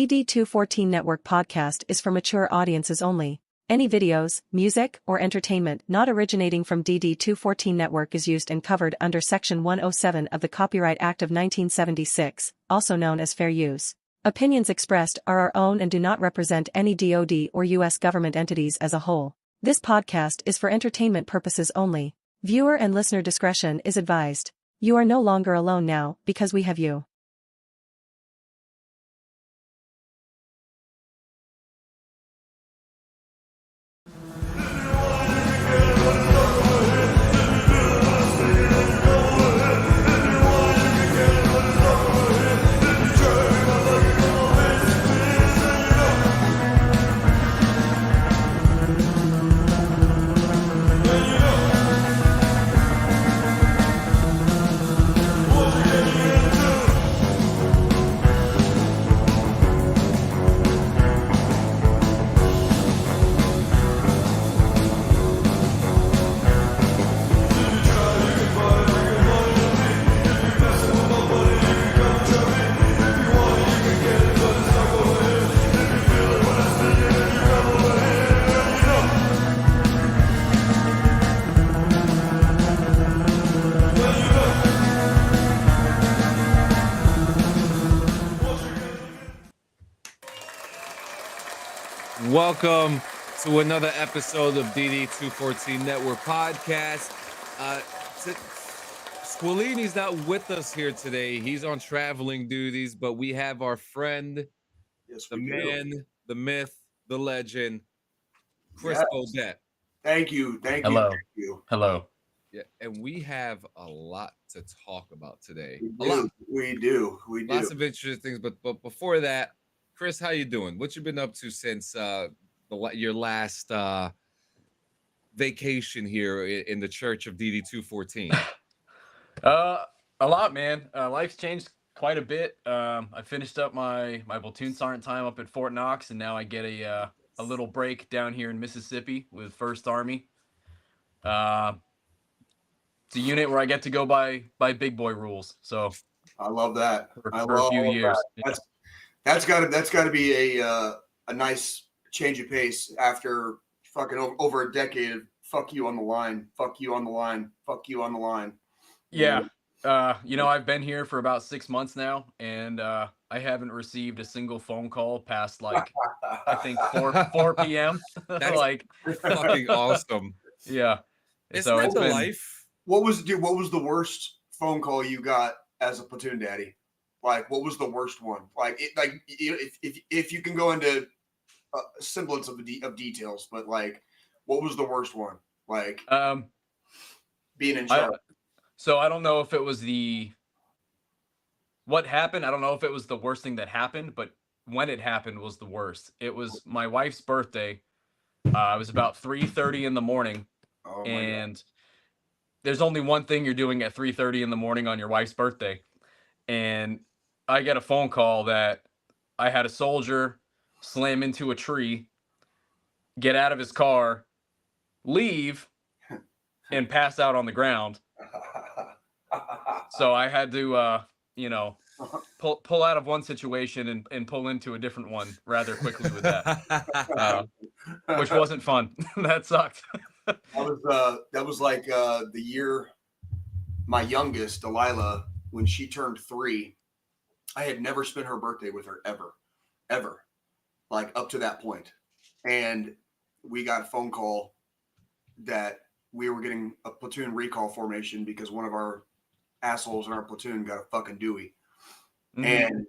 DD214 Network Podcast is for mature audiences only. Any videos, music, or entertainment not originating from DD214 Network is used and covered under Section 107 of the Copyright Act of 1976, also known as fair use. Opinions expressed are our own and do not represent any DoD or U.S. government entities as a whole. This podcast is for entertainment purposes only. Viewer and listener discretion is advised. You are no longer alone now because we have you. Welcome to another episode of DD214 Network Podcast. Squilini's not with us here today. He's on traveling duties, but we have our friend, the man, the myth, the legend, Chris Beaudette. Thank you. Hello. Hello. Yeah, and we have a lot to talk about today. We do. Lots of interesting things, but before that, Chris, how you doing? What you been up to since your last vacation here in the Church of DD214? A lot, man. Life's changed quite a bit. I finished up my platoon sergeant time up at Fort Knox, and now I get a little break down here in Mississippi with 1st Army. It's a unit where I get to go by big boy rules. So I love that. For a few years. That. That's got to be a nice change of pace after fucking over a decade of fuck you on the line, fuck you on the line, fuck you on the line. Yeah. I've been here for about 6 months now, and I haven't received a single phone call past like I think 4 p.m. That's like fucking awesome. Yeah. Isn't that the life? What was the worst phone call you got as a platoon daddy? Like, what was the worst one? Like, if you can go into a semblance of details, but like, what was the worst one? Like, being in charge. So I don't know if it was what happened. I don't know if it was the worst thing that happened, but when it happened was the worst. It was my wife's birthday. It was about 3:30 in the morning, and there's only one thing you're doing at 3:30 in the morning on your wife's birthday, and I get a phone call that I had a soldier slam into a tree, get out of his car, leave, and pass out on the ground. So I had to, pull out of one situation and pull into a different one rather quickly with that, which wasn't fun. That sucked. That was like the year my youngest, Delilah, when she turned 3. I had never spent her birthday with her ever, like up to that point. And we got a phone call that we were getting a platoon recall formation because one of our assholes in our platoon got a fucking Dewey. Mm-hmm. And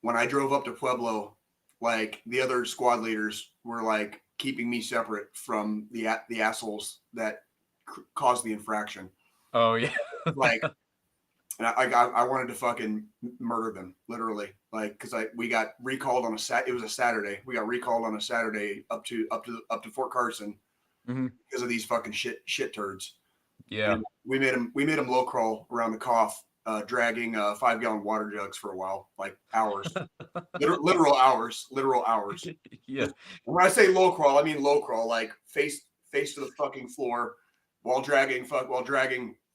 when I drove up to Pueblo, like the other squad leaders were like keeping me separate from the assholes that caused the infraction. Oh yeah. Like, and I wanted to fucking murder them, literally, like, because we got recalled on it was a Saturday. We got recalled on a Saturday up to Fort Carson because of these fucking shit turds. Yeah, and we made them low crawl around the cough, dragging 5-gallon water jugs for a while, like hours, literal hours. Yeah. When I say low crawl, I mean low crawl, like face to the fucking floor, while dragging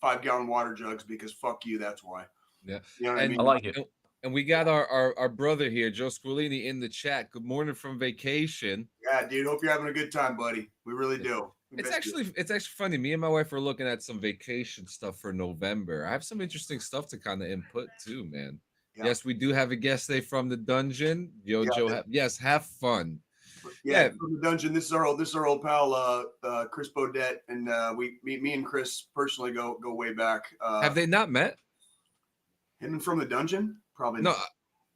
5-gallon water jugs because fuck you. That's why. Yeah, you know what I mean? I like it. And we got our brother here, Joe Squillini, in the chat. Good morning from vacation. Yeah, dude. Hope you're having a good time, buddy. We really do. It's actually funny. Me and my wife are looking at some vacation stuff for November. I have some interesting stuff to kind of input too, man. Yeah. Yes, we do have a guest today from the dungeon. Joe, yes, have fun. Yeah, from the dungeon. This is our old pal, Chris Beaudette, and me and Chris personally go way back. Have they not met? Him and from the dungeon? Probably no. Not.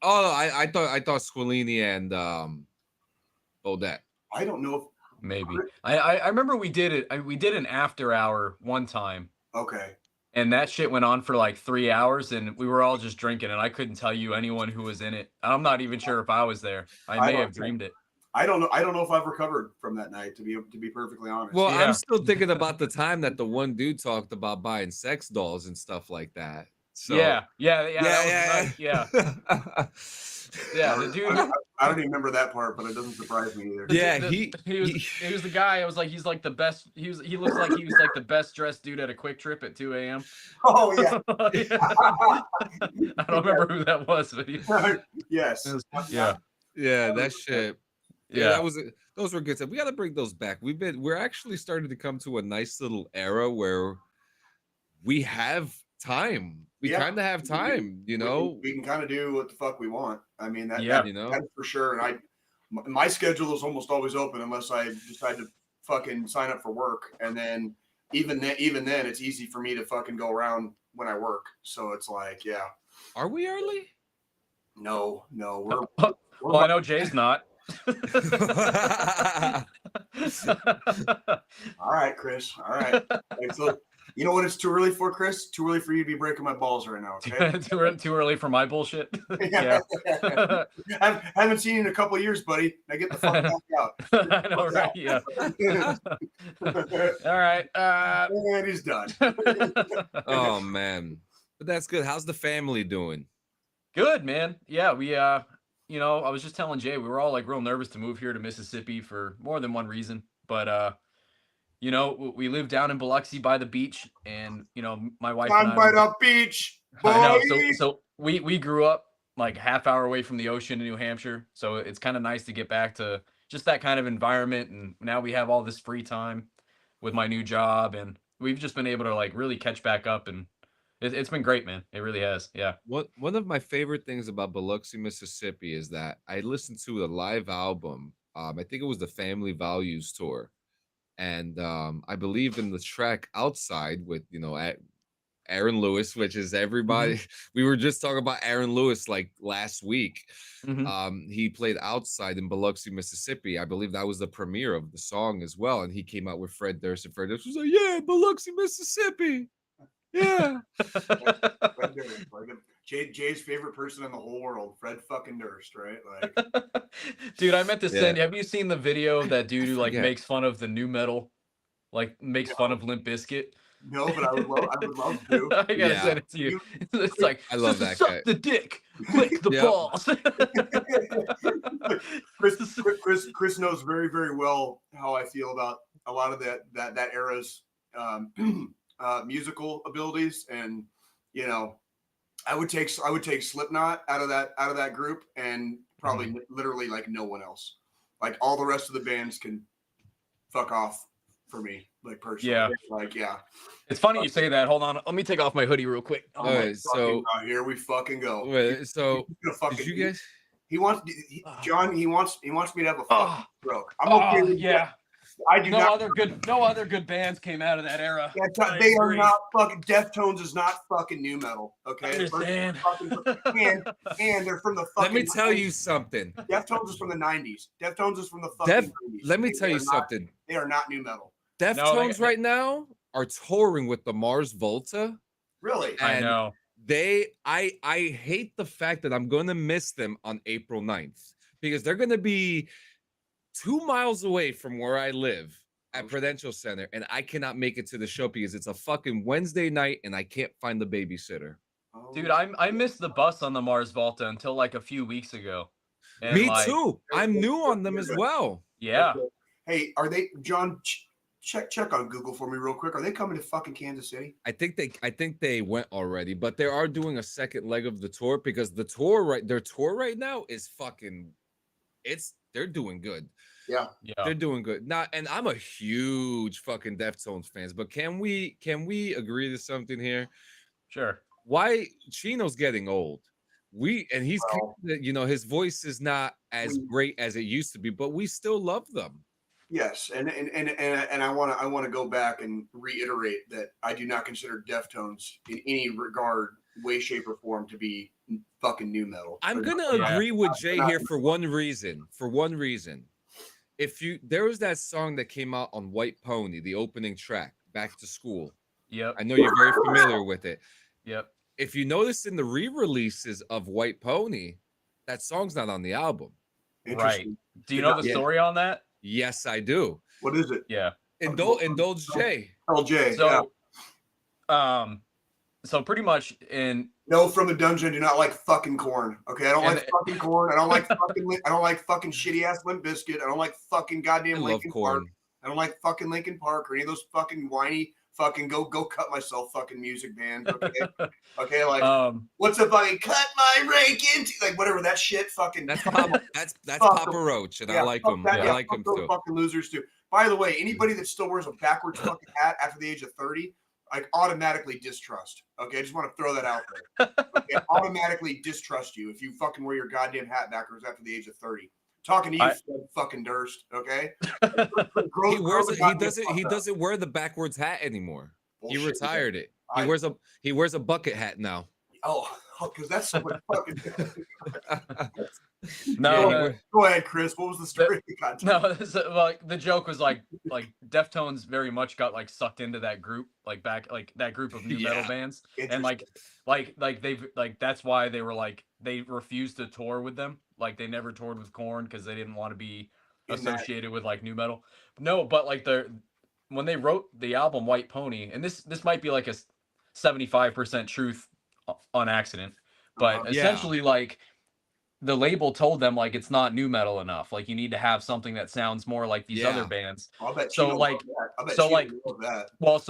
Oh, I thought Squillini and Beaudette. I don't know if maybe. I remember we did it. We did an after hour one time. Okay. And that shit went on for like 3 hours, and we were all just drinking, and I couldn't tell you anyone who was in it. I'm not even sure if I was there. I may have dreamed it. I don't know. I don't know if I've recovered from that night, to be perfectly honest. Well, yeah. I'm still thinking about the time that the one dude talked about buying sex dolls and stuff like that. So yeah. The dude. I don't even remember that part, but it doesn't surprise me either. Yeah, he was the guy. I was like, he's like the best. He looks like he was like the best dressed dude at a Quick Trip at 2 a.m. Oh yeah. I don't remember who that was, but yes. That shit. Yeah, those were good stuff. We got to bring those back. We're actually starting to come to a nice little era where we have time. We kind of have time, you know. We can kind of do what the fuck we want. I mean, that's for sure. And my schedule is almost always open unless I decide to fucking sign up for work. And then even then, it's easy for me to fucking go around when I work. So it's like, yeah. Are we early? No, we're well, I know Jay's not. All right, Chris. All right. So, you know what it's too early for, Chris? Too early for you to be breaking my balls right now, okay? too early for my bullshit? Yeah. I haven't seen you in a couple of years, buddy. Now get the fuck back out. I know, right? Yeah. All right. And he's done. Oh, man. But that's good. How's the family doing? Good, man. Yeah, we, I was just telling Jay, we were all like real nervous to move here to Mississippi for more than one reason. But, we live down in Biloxi by the beach, and my wife. I'm by the beach. Boy. I know. So we grew up like half hour away from the ocean in New Hampshire, so it's kind of nice to get back to just that kind of environment. And now we have all this free time with my new job, and we've just been able to like really catch back up, and it's been great, man. It really has. Yeah. One of my favorite things about Biloxi, Mississippi, is that I listened to a live album. I think it was the Family Values tour. And I believe in the track Outside with, Aaron Lewis, which is everybody. Mm-hmm. We were just talking about Aaron Lewis like last week. Mm-hmm. He played Outside in Biloxi, Mississippi. I believe that was the premiere of the song as well. And he came out with Fred Durst, and Fred Durst was like, yeah, Biloxi, Mississippi. Yeah. Jay's favorite person in the whole world, Fred fucking Durst, right? Like, dude, I meant to send. Have you seen the video of that dude who makes fun of the new metal, like makes fun of Limp Bizkit? No, but I would love to. I gotta send it to you. It's like, I love that suck guy. The dick, lick the balls. Chris knows very, very well how I feel about a lot of that era's musical abilities, and I would take Slipknot out of that group, and probably literally like no one else. Like all the rest of the bands can fuck off for me, like personally. Yeah. Like, yeah. It's funny you say that. Hold on, let me take off my hoodie real quick. All right, so here we fucking go. Wait, so did you guys? He wants me to have a fucking stroke. I'm okay with that. I do not. No other good bands came out of that era. Yeah, they are not fucking. Deftones is not fucking new metal. Okay, I understand. And they're from the fucking. Let me tell you something. Deftones is from the 90s. Deftones is from the fucking 90s. Let me tell you something. They are not new metal. Deftones right now are touring with the Mars Volta. Really? And I know. I hate the fact that I'm going to miss them on April 9th because they're going to be 2 miles away from where I live at Prudential Center, and I cannot make it to the show because it's a fucking Wednesday night and I can't find the babysitter. Dude, I missed the bus on the Mars Volta until like a few weeks ago. And Me too. I'm new on them as well. Yeah. Hey, are they, John? check on Google for me real quick. Are they coming to fucking Kansas City? I think they went already, but they are doing a second leg of the tour because their tour right now is fucking. They're doing good. Yeah. They're doing good. Now, and I'm a huge fucking Deftones fans, but can we agree to something here? Sure. Why Chino's getting old? He's his voice is not as great as it used to be, but we still love them. Yes, and I want to go back and reiterate that I do not consider Deftones in any regard, way, shape, or form to be fucking new metal. I'm gonna agree with Jay here for one reason. There was that song that came out on White Pony, the opening track, Back to School. Yep. I know you're very familiar with it. Yep. If you notice in the re-releases of White Pony, that song's not on the album. Right. Do you know the story on that? Yes, I do. What is it? Yeah. Indulge Jay. LJ. So, so pretty much No, from the dungeon. Do not like fucking Corn. Okay, I don't like fucking Corn. I don't like fucking shitty ass Limp Bizkit. I don't like fucking goddamn Linkin Park. I don't like fucking Linkin Park or any of those fucking whiny fucking go cut myself fucking music bands. Okay, okay, like what's a fucking cut my rake into like whatever that shit fucking. That's Papa Roach, and I like him. I like him too. Fucking losers too. By the way, anybody that still wears a backwards fucking hat after the age of 30. Like automatically distrust. Okay, I just want to throw that out there. Okay, automatically distrust you if you fucking wear your goddamn hat backwards after the age of 30. Talking to you, fucking Durst. Okay. He doesn't wear the backwards hat anymore. Bullshit, he retired it. He wears a bucket hat now. Oh, because that's so much fucking. No, go ahead, Chris. What was the story? The joke was like Deftones very much got like sucked into that group, that group of new metal bands, and like they've that's why they were like they refused to tour with them, like they never toured with Korn because they didn't want to be associated with like new metal. No, but like when they wrote the album White Pony, and this might be like a 75% truth on accident, but essentially like. The label told them like it's not new metal enough. Like you need to have something that sounds more like these other bands. So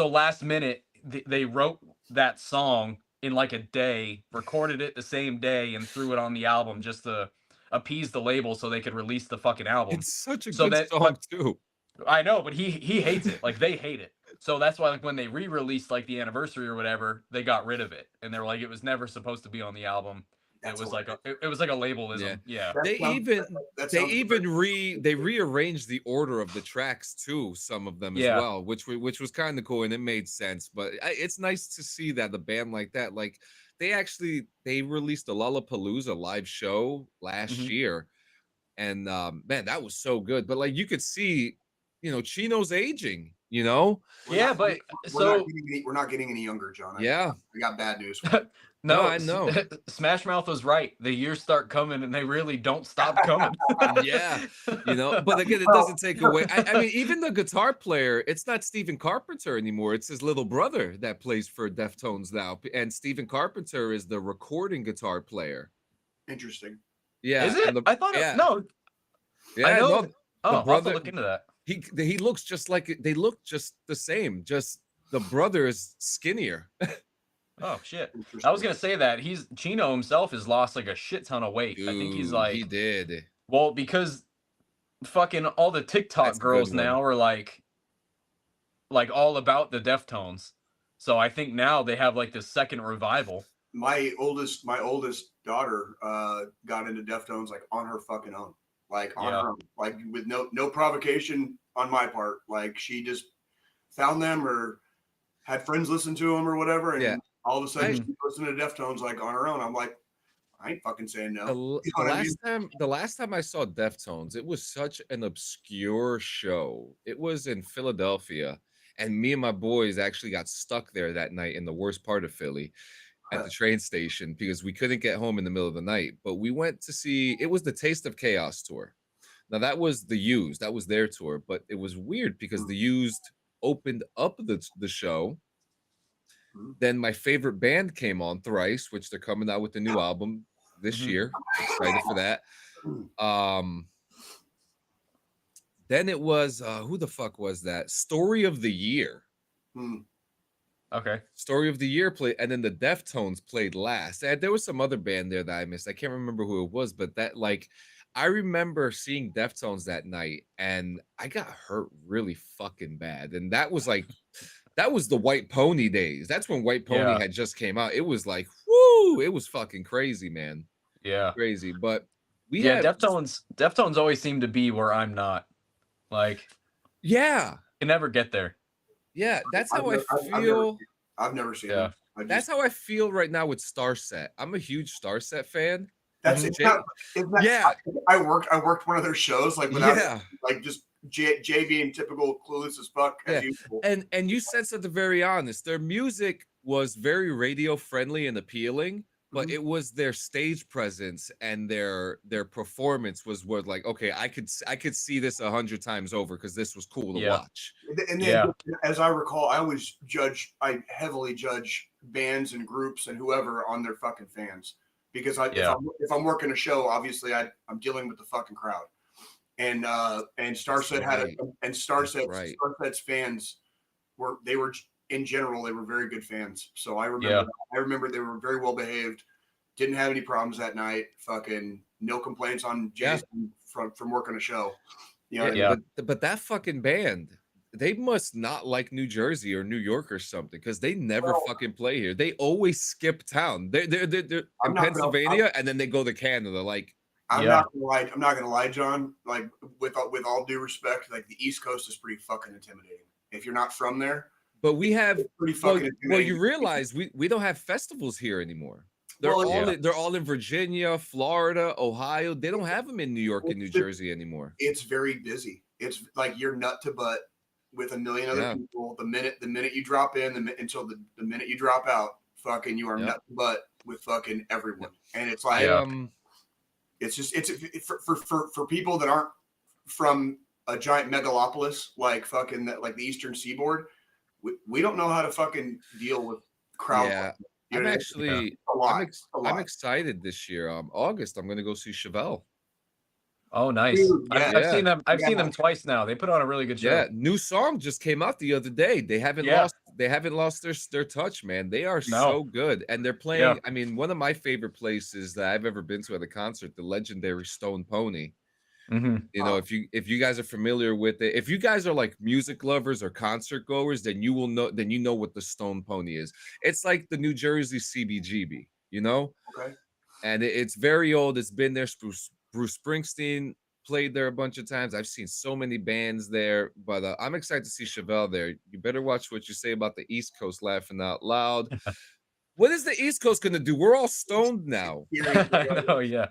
last minute they wrote that song in like a day, recorded it the same day, and threw it on the album just to appease the label so they could release the fucking album. It's such a good song too. I know, but he hates it. Like they hate it. So that's why like when they re-released like the anniversary or whatever, they got rid of it, and they were like it was never supposed to be on the album. It was like a labelism. Yeah. They rearranged the order of the tracks too, some of them as well, which was kind of cool and it made sense. But it's nice to see that the band like that, like they released a Lollapalooza live show last year, and man, that was so good. But like you could see, Chino's aging. We're not getting any younger, John. I got bad news. No, I know. Smash Mouth was right. The years start coming, and they really don't stop coming. Yeah, But again, it doesn't take away. I mean, even the guitar player, it's not Stephen Carpenter anymore. It's his little brother that plays for Deftones now, and Stephen Carpenter is the recording guitar player. Interesting. Yeah, is it? I thought no. Yeah, I know. No, I'll have to look into that. He looks just like they look just the same. Just the brother is skinnier. Oh shit! I was gonna say that Chino himself has lost like a shit ton of weight. Dude, I think he's like he did. Well, because fucking all the TikTok girls now are like all about the Deftones. So I think now they have like this second revival. My oldest daughter got into Deftones like on her fucking own, like on her own, like with no provocation on my part. Like she just found them or had friends listen to them or whatever, and all of a sudden she listened to Deftones like on her own. I'm like, I ain't fucking saying no. The last time I saw Deftones, it was such an obscure show. It was in Philadelphia, and me and my boys actually got stuck there that night in the worst part of Philly at the train station because we couldn't get home in the middle of the night. But we went to see, it was the Taste of Chaos tour. Now that was the Used, that was their tour, but it was weird because the Used opened up the show. Then my favorite band came on, Thrice, which they're coming out with a new album this year. Excited for that. Then it was who the fuck was that? Story of the Year. Okay. Story of the Year played, and then the Deftones played last. And there was some other band there that I missed. I can't remember who it was, but that like I remember seeing Deftones that night, and I got hurt really fucking bad. And that was like that was the White Pony days. That's when White Pony had just came out. It was like, whoo, it was fucking crazy, man. Yeah. Crazy. But we had Deftones always seem to be where I'm not. Like, yeah. can never get there. Yeah, that's how I feel. I've never seen it. That's how I feel right now with Starset. I'm a huge Starset fan. That's yeah. I worked one of their shows like without like just Jay being typical clueless as fuck as usual. And you said something very honest. Their music was very radio friendly and appealing, but it was their stage presence and their performance was what like, okay, I could see this 100 times over because this was cool to watch. And then as I recall, I heavily judge bands and groups and whoever on their fucking fans. Because if I'm working a show, obviously I'm dealing with the fucking crowd, and Starset Starset's fans were in general they were very good fans. So I remember they were very well behaved, didn't have any problems that night. Fucking no complaints on Jason from working a show. You know but that fucking band. They must not like New Jersey or New York or something because they never fucking play here. They always skip town. They're in Pennsylvania and then they go to Canada. Like I'm not gonna lie, John. Like with all due respect, like the East Coast is pretty fucking intimidating. If you're not from there, but we have pretty fucking intimidating. Well, you realize we don't have festivals here anymore. They're all in Virginia, Florida, Ohio. They don't have them in New York and New Jersey anymore. It's very busy. It's like you're nut to butt with a million other people. The minute you drop in, until the minute you drop out, fucking you are nut to butt with fucking everyone. And it's like it's just for people that aren't from a giant megalopolis like fucking like the Eastern Seaboard, we don't know how to fucking deal with crowds. Yeah. I'm actually I'm excited this year. August, I'm gonna go see Chevelle. Oh, nice. Dude, I've seen them. I've seen them twice now. They put on a really good show. Yeah, new song just came out the other day. They haven't lost their touch, man. They are so good. And they're playing, I mean, one of my favorite places that I've ever been to at a concert, the legendary Stone Pony. You know, if you guys are familiar with it, if you guys are like music lovers or concert goers, then you know what the Stone Pony is. It's like the New Jersey CBGB, you know? Okay. And it's very old. It's been there. Bruce Springsteen played there a bunch of times. I've seen so many bands there, but I'm excited to see Chevelle there. You better watch what you say about the East Coast, laughing out loud. What is the East Coast going to do? We're all stoned now. I know, yeah.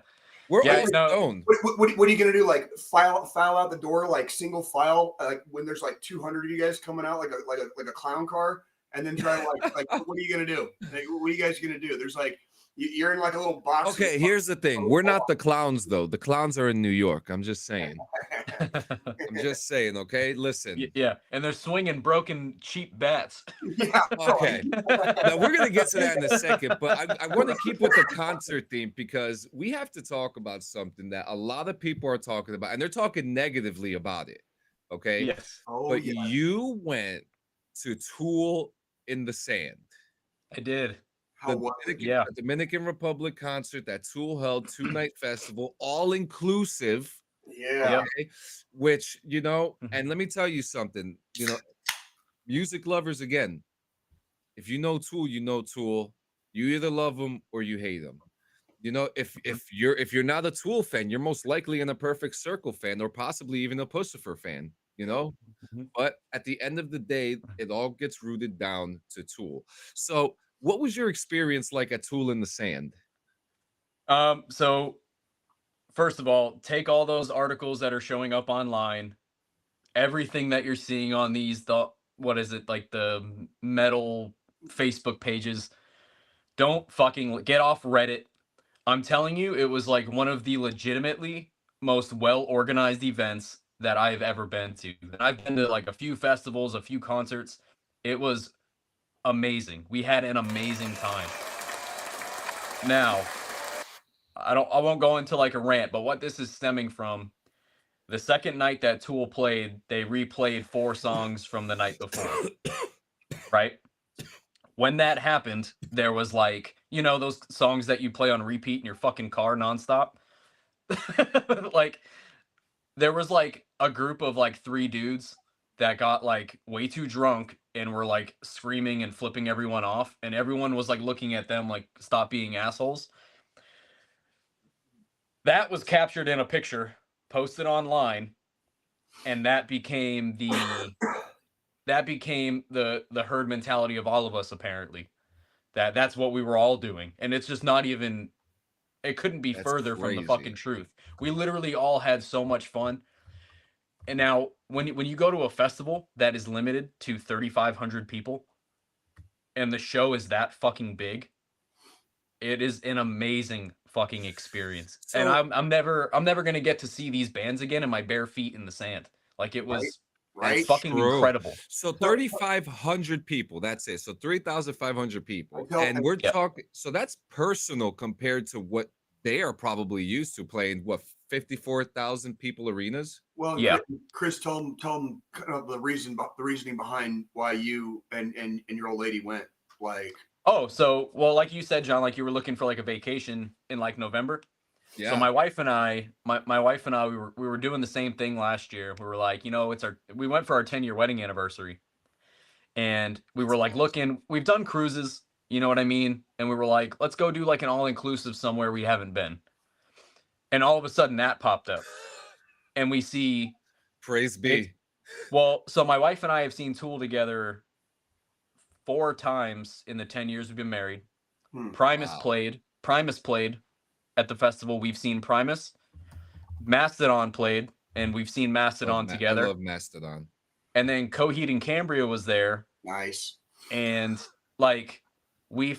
We're all stoned. What are you going to do? Like file out the door, like single file, like when there's like 200 of you guys coming out, like a clown car, and then try to like what are you going to do? Like, what are you guys going to do? There's like you're in like a little box. Okay, here's the thing. We're not the clowns, though. The clowns are in New York. I'm just saying. Okay? Listen. Yeah, and they're swinging broken, cheap bats. Yeah. Okay. Now, we're going to get to that in a second, but I want to keep with the concert theme because we have to talk about something that a lot of people are talking about, and they're talking negatively about it, okay? Yes. But you went to Tool in the Sand. I did. The Dominican Republic concert that Tool held, 2-night festival, all inclusive. Yeah. Okay? Which, you know, and let me tell you something, you know, music lovers, again, if you know Tool, you know Tool. You either love them or you hate them. You know, if you're not a Tool fan, you're most likely an A Perfect Circle fan or possibly even a Pussifer fan, you know. But at the end of the day, it all gets rooted down to Tool. So what was your experience like at Tool in the Sand? So first of all, take all those articles that are showing up online, everything that you're seeing on these, the metal Facebook pages. Don't fucking get off Reddit. I'm telling you, it was like one of the legitimately most well-organized events that I've ever been to. And I've been to like a few festivals, a few concerts. It was amazing. We had an amazing time. Now, I won't go into like a rant, but what this is stemming from, The second night that Tool played, they replayed 4 songs from the night before. Right? When that happened, there was like, you know, those songs that you play on repeat in your fucking car nonstop. Like, there was like a group of like 3 dudes that got like way too drunk and were like screaming and flipping everyone off, and everyone was like looking at them like, stop being assholes. That was captured in a picture, posted online, and that became the herd mentality of all of us, apparently. That's what we were all doing. And it's just not even, it couldn't be further from the fucking truth. We literally all had so much fun. And now when you go to a festival that is limited to 3,500 people and the show is that fucking big, it is an amazing fucking experience. So, and I'm never going to get to see these bands again in my bare feet in the sand. Like, it was right? It's fucking incredible. So 3,500 people, that's it. So 3,500 people. And we're talking, so that's personal compared to what they are probably used to playing, what, 54,000 people arenas? Well, yeah. Chris, tell them kind of the reasoning behind why you and your old lady went. Like, oh, so, well, like you said, John, like you were looking for like a vacation in like November. Yeah. So my wife and I, we were doing the same thing last year. We were like, you know, we went for our 10-year wedding anniversary, and we were like looking, we've done cruises, you know what I mean? And we were like, let's go do like an all-inclusive somewhere we haven't been. And all of a sudden that popped up, and we see, praise be. Well, so my wife and I have seen Tool together 4 times in the 10 years we've been married. Primus played at the festival. We've seen Primus. Mastodon played, and we've seen Mastodon together. I love Mastodon. And then Coheed and Cambria was there. Nice. And like, we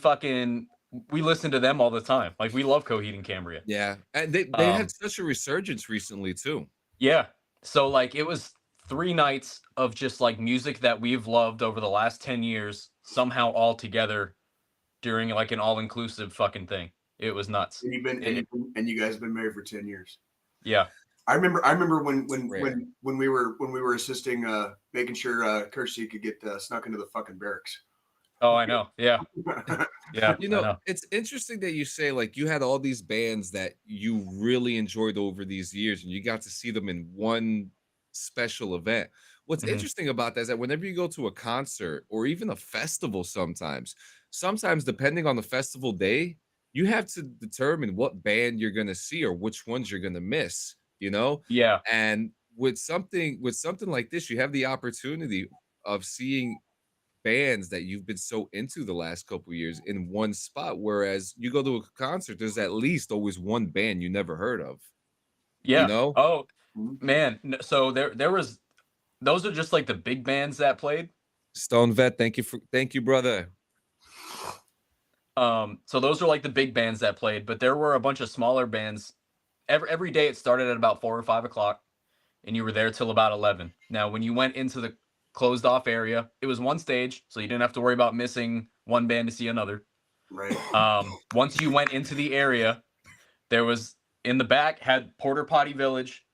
listen to them all the time. Like, we love Coheed and Cambria. Yeah. And they had such a resurgence recently too. Yeah. So like, it was 3 nights of just like music that we've loved over the last 10 years, somehow all together during like an all-inclusive fucking thing. It was nuts. And you guys have been married for 10 years. Yeah. I remember when we were assisting, making sure Kirsty could get snuck into the fucking barracks. Oh, I know. Yeah. Yeah. You know, it's interesting that you say like you had all these bands that you really enjoyed over these years, and you got to see them in one special event. What's interesting about that is that whenever you go to a concert or even a festival, sometimes depending on the festival day, you have to determine what band you're going to see or which ones you're going to miss, you know? Yeah. And with something like this, you have the opportunity of seeing bands that you've been so into the last couple of years in one spot. Whereas you go to a concert, there's at least always one band you never heard of. Yeah. You know? Oh, man. So there was, those are just like the big bands that played. Stone Vet, thank you, brother. So those are like the big bands that played, but there were a bunch of smaller bands. Every day it started at about 4 or 5 o'clock, and you were there till about 11. Now, when you went into the closed off area, it was one stage, so you didn't have to worry about missing one band to see another. Right. Once you went into the area, there was, in the back, had Porter Potty Village.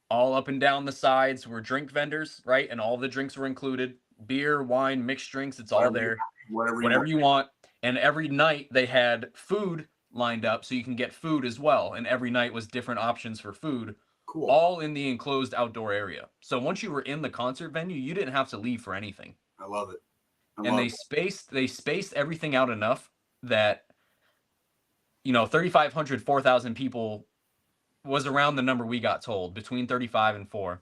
All up and down the sides were drink vendors, right? And all the drinks were included. Beer, wine, mixed drinks, it's all there. Whatever you want. And every night they had food lined up so you can get food as well. And every night was different options for food. Cool. All in the enclosed outdoor area. So once you were in the concert venue, you didn't have to leave for anything. I love it. They spaced everything out enough that, you know, 3,500, 4,000 people was around the number we got told, between 35 and 4.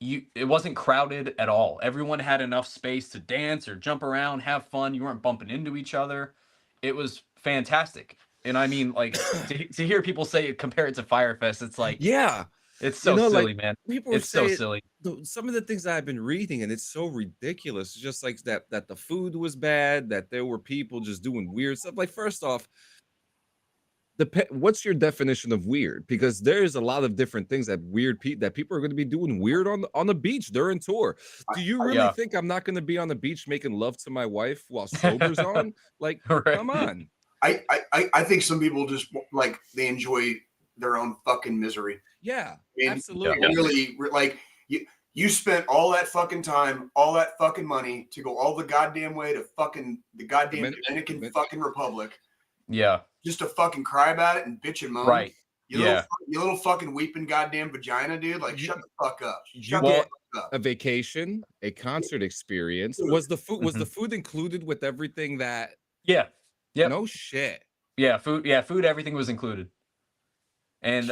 It wasn't crowded at all. Everyone had enough space to dance or jump around, have fun. You weren't bumping into each other. It was fantastic. And I mean, like, to hear people say it, compare it to Firefest, it's like, yeah, it's so silly, man. It's so silly. Some of the things that I've been reading, and it's so ridiculous. It's just like that the food was bad, that there were people just doing weird stuff. Like, first off, what's your definition of weird? Because there's a lot of different things that people are going to be doing weird on the beach during tour. Do you really think I'm not going to be on the beach making love to my wife while sober's on? Like, right. Come on. I think some people just like, they enjoy their own fucking misery. Yeah, And absolutely. really, like you spent all that fucking time, all that fucking money to go all the goddamn way to fucking the goddamn Dominican fucking Republic. Yeah. Just to fucking cry about it and bitch and moan. Right. You little fucking weeping goddamn vagina, dude. Like, shut the fuck up. Shut the fuck up. A vacation, a concert experience. Was the food included with everything that? Yeah. Yeah. No shit. Yeah, food. Yeah, food. Everything was included. And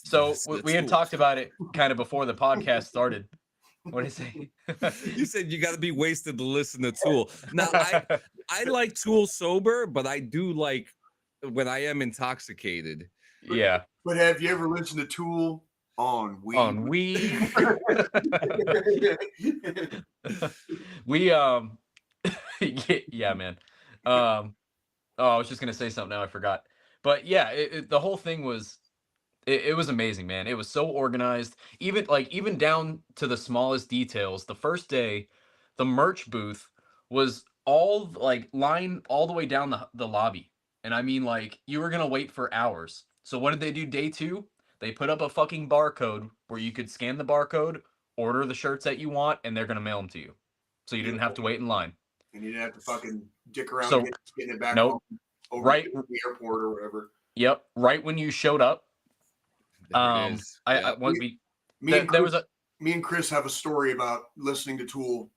so we had talked about it kind of before the podcast started. What did he say? You said you got to be wasted to listen to Tool. Now, I like Tool sober, but I do like when I am intoxicated. Yeah. But have you ever listened to Tool on weed? On weed. We yeah, man. Oh, I was just gonna say something now. I forgot. But yeah, the whole thing was. It was amazing, man. It was so organized, even down to the smallest details. The first day, the merch booth was all line all the way down the lobby. And I mean, you were gonna wait for hours. So what did they do day 2? They put up a fucking barcode where you could scan the barcode, order the shirts that you want, and they're gonna mail them to you. So you didn't have to wait in line. And you didn't have to fucking dick around getting it back home over right to the airport or whatever. Yep. Right when you showed up. Me and Chris have a story about listening to Tool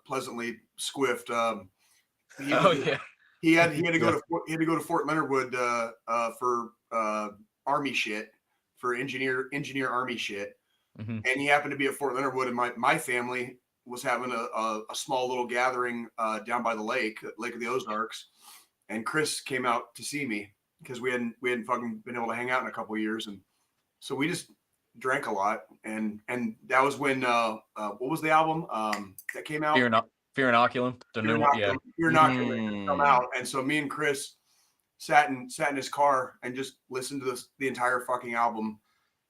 pleasantly squiffed. He had to go to Fort Leonard Wood for army shit, for engineer army shit. Mm-hmm. And he happened to be at Fort Leonard Wood, and my family was having a small little gathering down by the Lake of the Ozarks, and Chris came out to see me because we hadn't fucking been able to hang out in a couple of years, and so we just drank a lot, and that was when what was the album that came out? Fear Inoculum. The new one, yeah. Fear Inoculum come out, and so me and Chris sat in his car and just listened to the entire fucking album.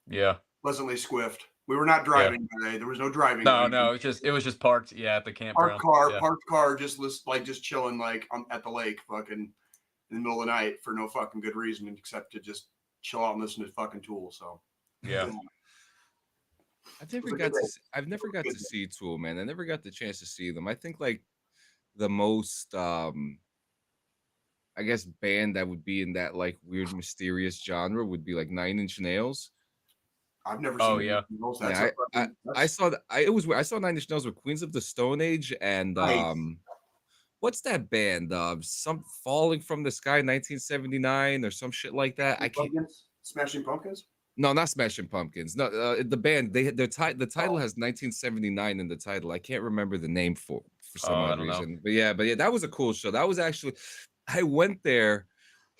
Yeah. Pleasantly squiffed. We were not driving today. There was no driving. No, it was just parked. Yeah, at the campground. Parked car, just chilling at the lake, fucking in the middle of the night for no fucking good reason except to just chill out and listen to fucking Tool. So yeah. I've never got to see Tool, man. I never got the chance to see them. I think the most I guess band that would be in that weird mysterious genre would be 9 Inch Nails. I've never seen. Yeah. I saw 9 Inch Nails with Queens of the Stone Age and what's that band? Some Falling from the Sky 1979 or some shit like that. I can't. Smashing Pumpkins? No, not Smashing Pumpkins. No, the band. The title has 1979 in the title. I can't remember the name for some odd reason. But yeah, that was a cool show. That was actually. I went there.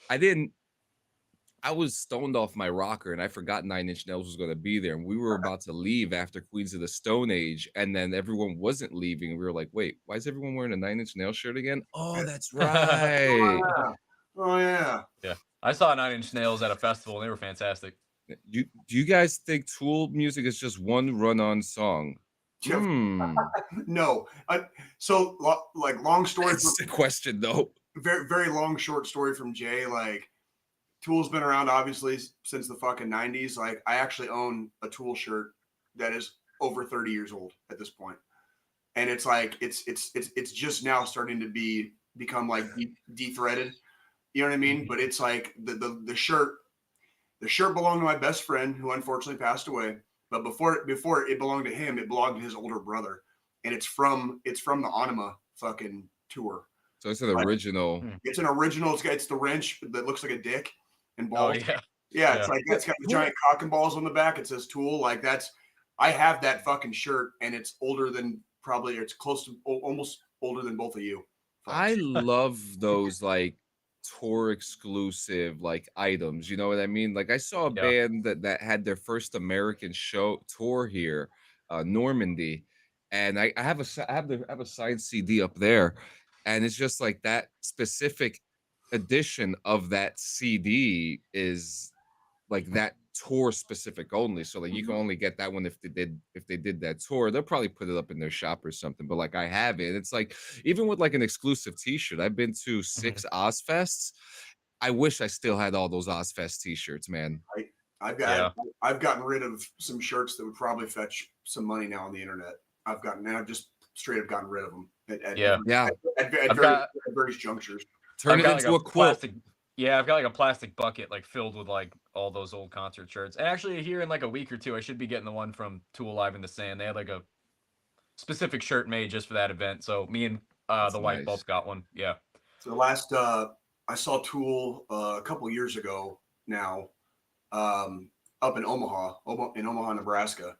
I was stoned off my rocker and I forgot 9 Inch Nails was going to be there. And we were about to leave after Queens of the Stone Age. And then everyone wasn't leaving. We were like, wait, why is everyone wearing a 9 Inch Nails shirt again? Oh, that's right. Oh, yeah. Yeah. I saw 9 Inch Nails at a festival and they were fantastic. Do you guys think Tool music is just one run-on song? No. So, long story. That's the question, though. Very, very long, short story from Jay. Tool's been around obviously since the fucking 90s. I actually own a Tool shirt that is over 30 years old at this point. And it's it's just now starting to become de-threaded. You know what I mean? But it's the shirt belonged to my best friend who unfortunately passed away. But before it belonged to him, it belonged to his older brother. And it's from the Anima fucking tour. So it's an original. It's an original. It's the wrench that looks like a dick and balls. Oh, yeah. Yeah, it's got the giant cock and balls on the back. It says Tool. I have that fucking shirt, and it's older than it's close to almost older than both of you. I love those tour exclusive items. You know what I mean? I saw a band that had their first American tour here, Normandy, and I have a signed CD up there. And it's just that specific edition of that CD is that tour specific only. So you can only get that one if they did that tour. They'll probably put it up in their shop or something. But I have it. It's even with an exclusive T-shirt. I've been to 6 Ozfests. I wish I still had all those Ozfest T-shirts, man. I've gotten rid of some shirts that would probably fetch some money now on the internet. I've just straight up gotten rid of them at various junctures. Turn it into a quilt. Plastic. Yeah, I've got like a plastic bucket like filled with like all those old concert shirts. And actually, here in like a week or two, I should be getting the one from Tool Live in the Sand. They had like a specific shirt made just for that event. So me and the wife both got one. Yeah. So the last I saw Tool a couple years ago now, up in Omaha, Nebraska.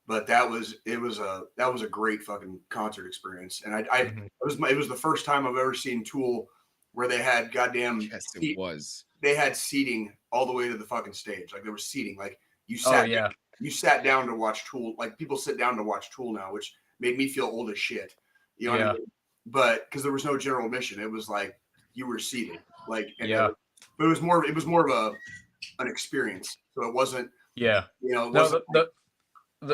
But that was a great fucking concert experience, and it was the first time I've ever seen Tool where they had goddamn they had seating all the way to the fucking stage. Like there was seating, like you sat down to watch Tool. Like people sit down to watch Tool now, which made me feel old as shit. You know what I mean? But because there was no general admission, it was like you were seated. Like but it was more of an experience. So it wasn't. Yeah. You know.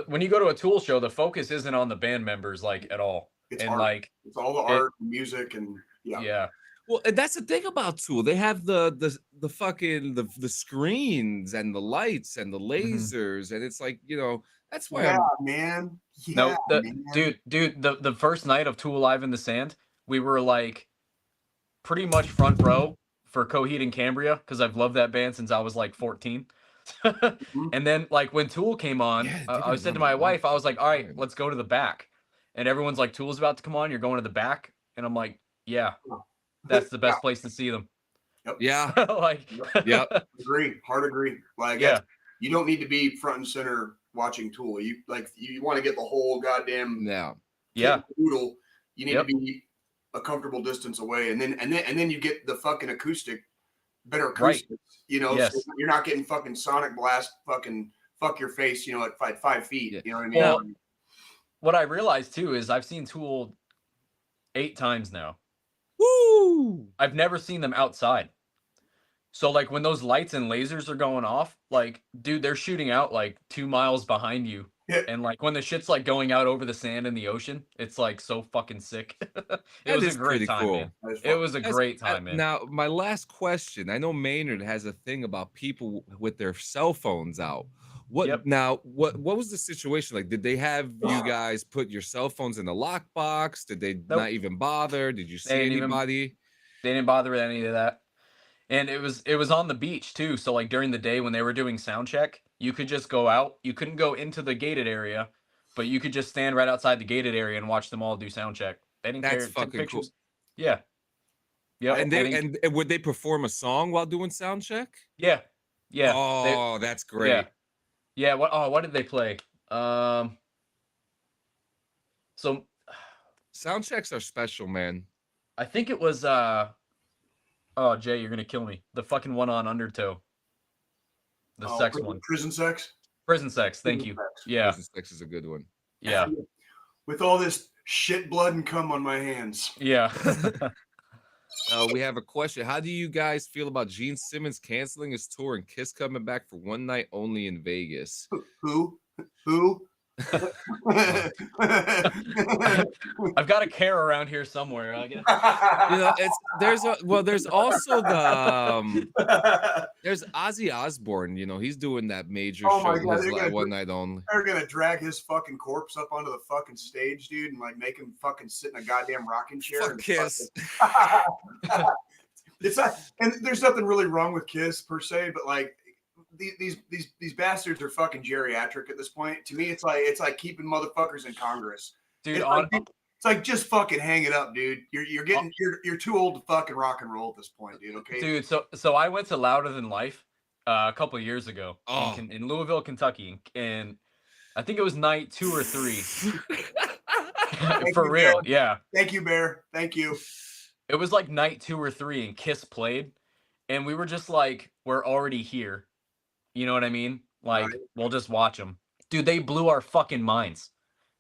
When you go to a Tool show, the focus isn't on the band members like at all. It's art. It's all the art, and music, and yeah. Well, and that's the thing about Tool. They have the fucking the screens and the lights and the lasers, and it's like, you know, that's why man. Yeah, dude, the first night of Tool Live in the Sand, we were like pretty much front row for Coheed and Cambria because I've loved that band since I was like 14. And then like when Tool came on, I said to my wife, I was like, all right, let's go to the back. And everyone's like, Tool's about to come on, you're going to the back. And I'm like, yeah, that's the best place to see them. Yep. Yeah. Like, hard agree. Like, you don't need to be front and center watching Tool. You want to get the whole goddamn noodle. You need to be a comfortable distance away, and then you get the fucking better acoustics, you know, so you're not getting fucking sonic blast, fucking fuck your face, you know, at 5 feet, you know what I mean? Well, what I realized too is I've seen Tool 8 times now. Woo! I've never seen them outside. So like when those lights and lasers are going off, like, dude, they're shooting out like 2 miles behind you. And like when the shit's like going out over the sand in the ocean, it's like so fucking sick. It was a great time, man. It was a great time, man. Now, my last question. I know Maynard has a thing about people with their cell phones out. What was the situation like? Did they have you guys put your cell phones in the lockbox? Did they not even bother? Did you see anybody? They didn't bother with any of that. And it was on the beach too. So like during the day when they were doing sound check, you could just go out. You couldn't go into the gated area, but you could just stand right outside the gated area and watch them all do sound check. They didn't care. That's fucking cool. Yeah. Yeah. And would they perform a song while doing sound check? Yeah. Yeah. Oh, that's great. Yeah. What did they play? So sound checks are special, man. I think it was oh, Jay, you're gonna kill me. The fucking one on Undertow. The sex one. Prison Sex? Prison Sex, thank you. Yeah. Prison Sex is a good one. Yeah. With all this shit, blood, and cum on my hands. Yeah. We have a question. How do you guys feel about Gene Simmons canceling his tour and Kiss coming back for one night only in Vegas? Who? I've got a care around here somewhere. I guess. You know, there's also the there's Ozzy Osbourne. You know, he's doing that major show one night only. They're gonna drag his fucking corpse up onto the fucking stage, dude, and like make him fucking sit in a goddamn rocking chair. Fuck Kiss. It's not, and there's nothing really wrong with Kiss per se, but like. These bastards are fucking geriatric at this point. To me, it's like keeping motherfuckers in Congress, dude. It's like just fucking hang it up, dude. You're too old to fucking rock and roll at this point, dude. Okay, dude. So I went to Louder Than Life a couple of years ago in Louisville, Kentucky, and I think it was night 2 or 3. For real, yeah. Thank you, Bear. Thank you. It was like night 2 or 3, and Kiss played, and we were just like, we're already here. You know what I mean? Like, we'll just watch them. Dude, they blew our fucking minds.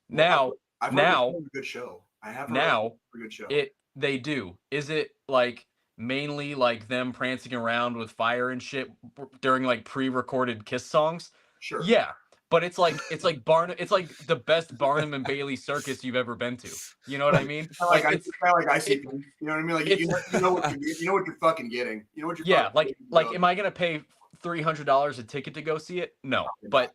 Now, I've heard a good show. I have heard a good show. They do. Is it like mainly like them prancing around with fire and shit during like pre-recorded Kiss songs? Sure. Yeah. But it's like the best Barnum and Bailey circus you've ever been to. You know what I mean? It's kind of like ICP. You know what I mean? Like you know what you're fucking getting. You know what you're like am I gonna pay $300 a ticket to go see it? No. But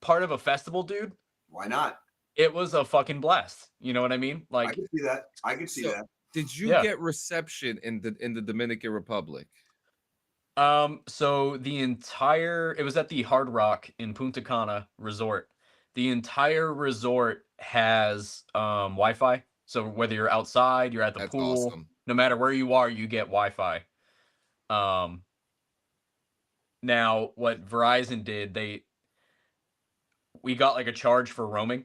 part of a festival, dude? Why not? It was a fucking blast. You know what I mean? I can see that. I can see that. Did you get reception in the Dominican Republic? So it was at the Hard Rock in Punta Cana Resort. The entire resort has Wi-Fi. So whether you're outside, you're at the pool, awesome. No matter where you are, you get Wi-Fi. Now what Verizon did, we got like a charge for roaming,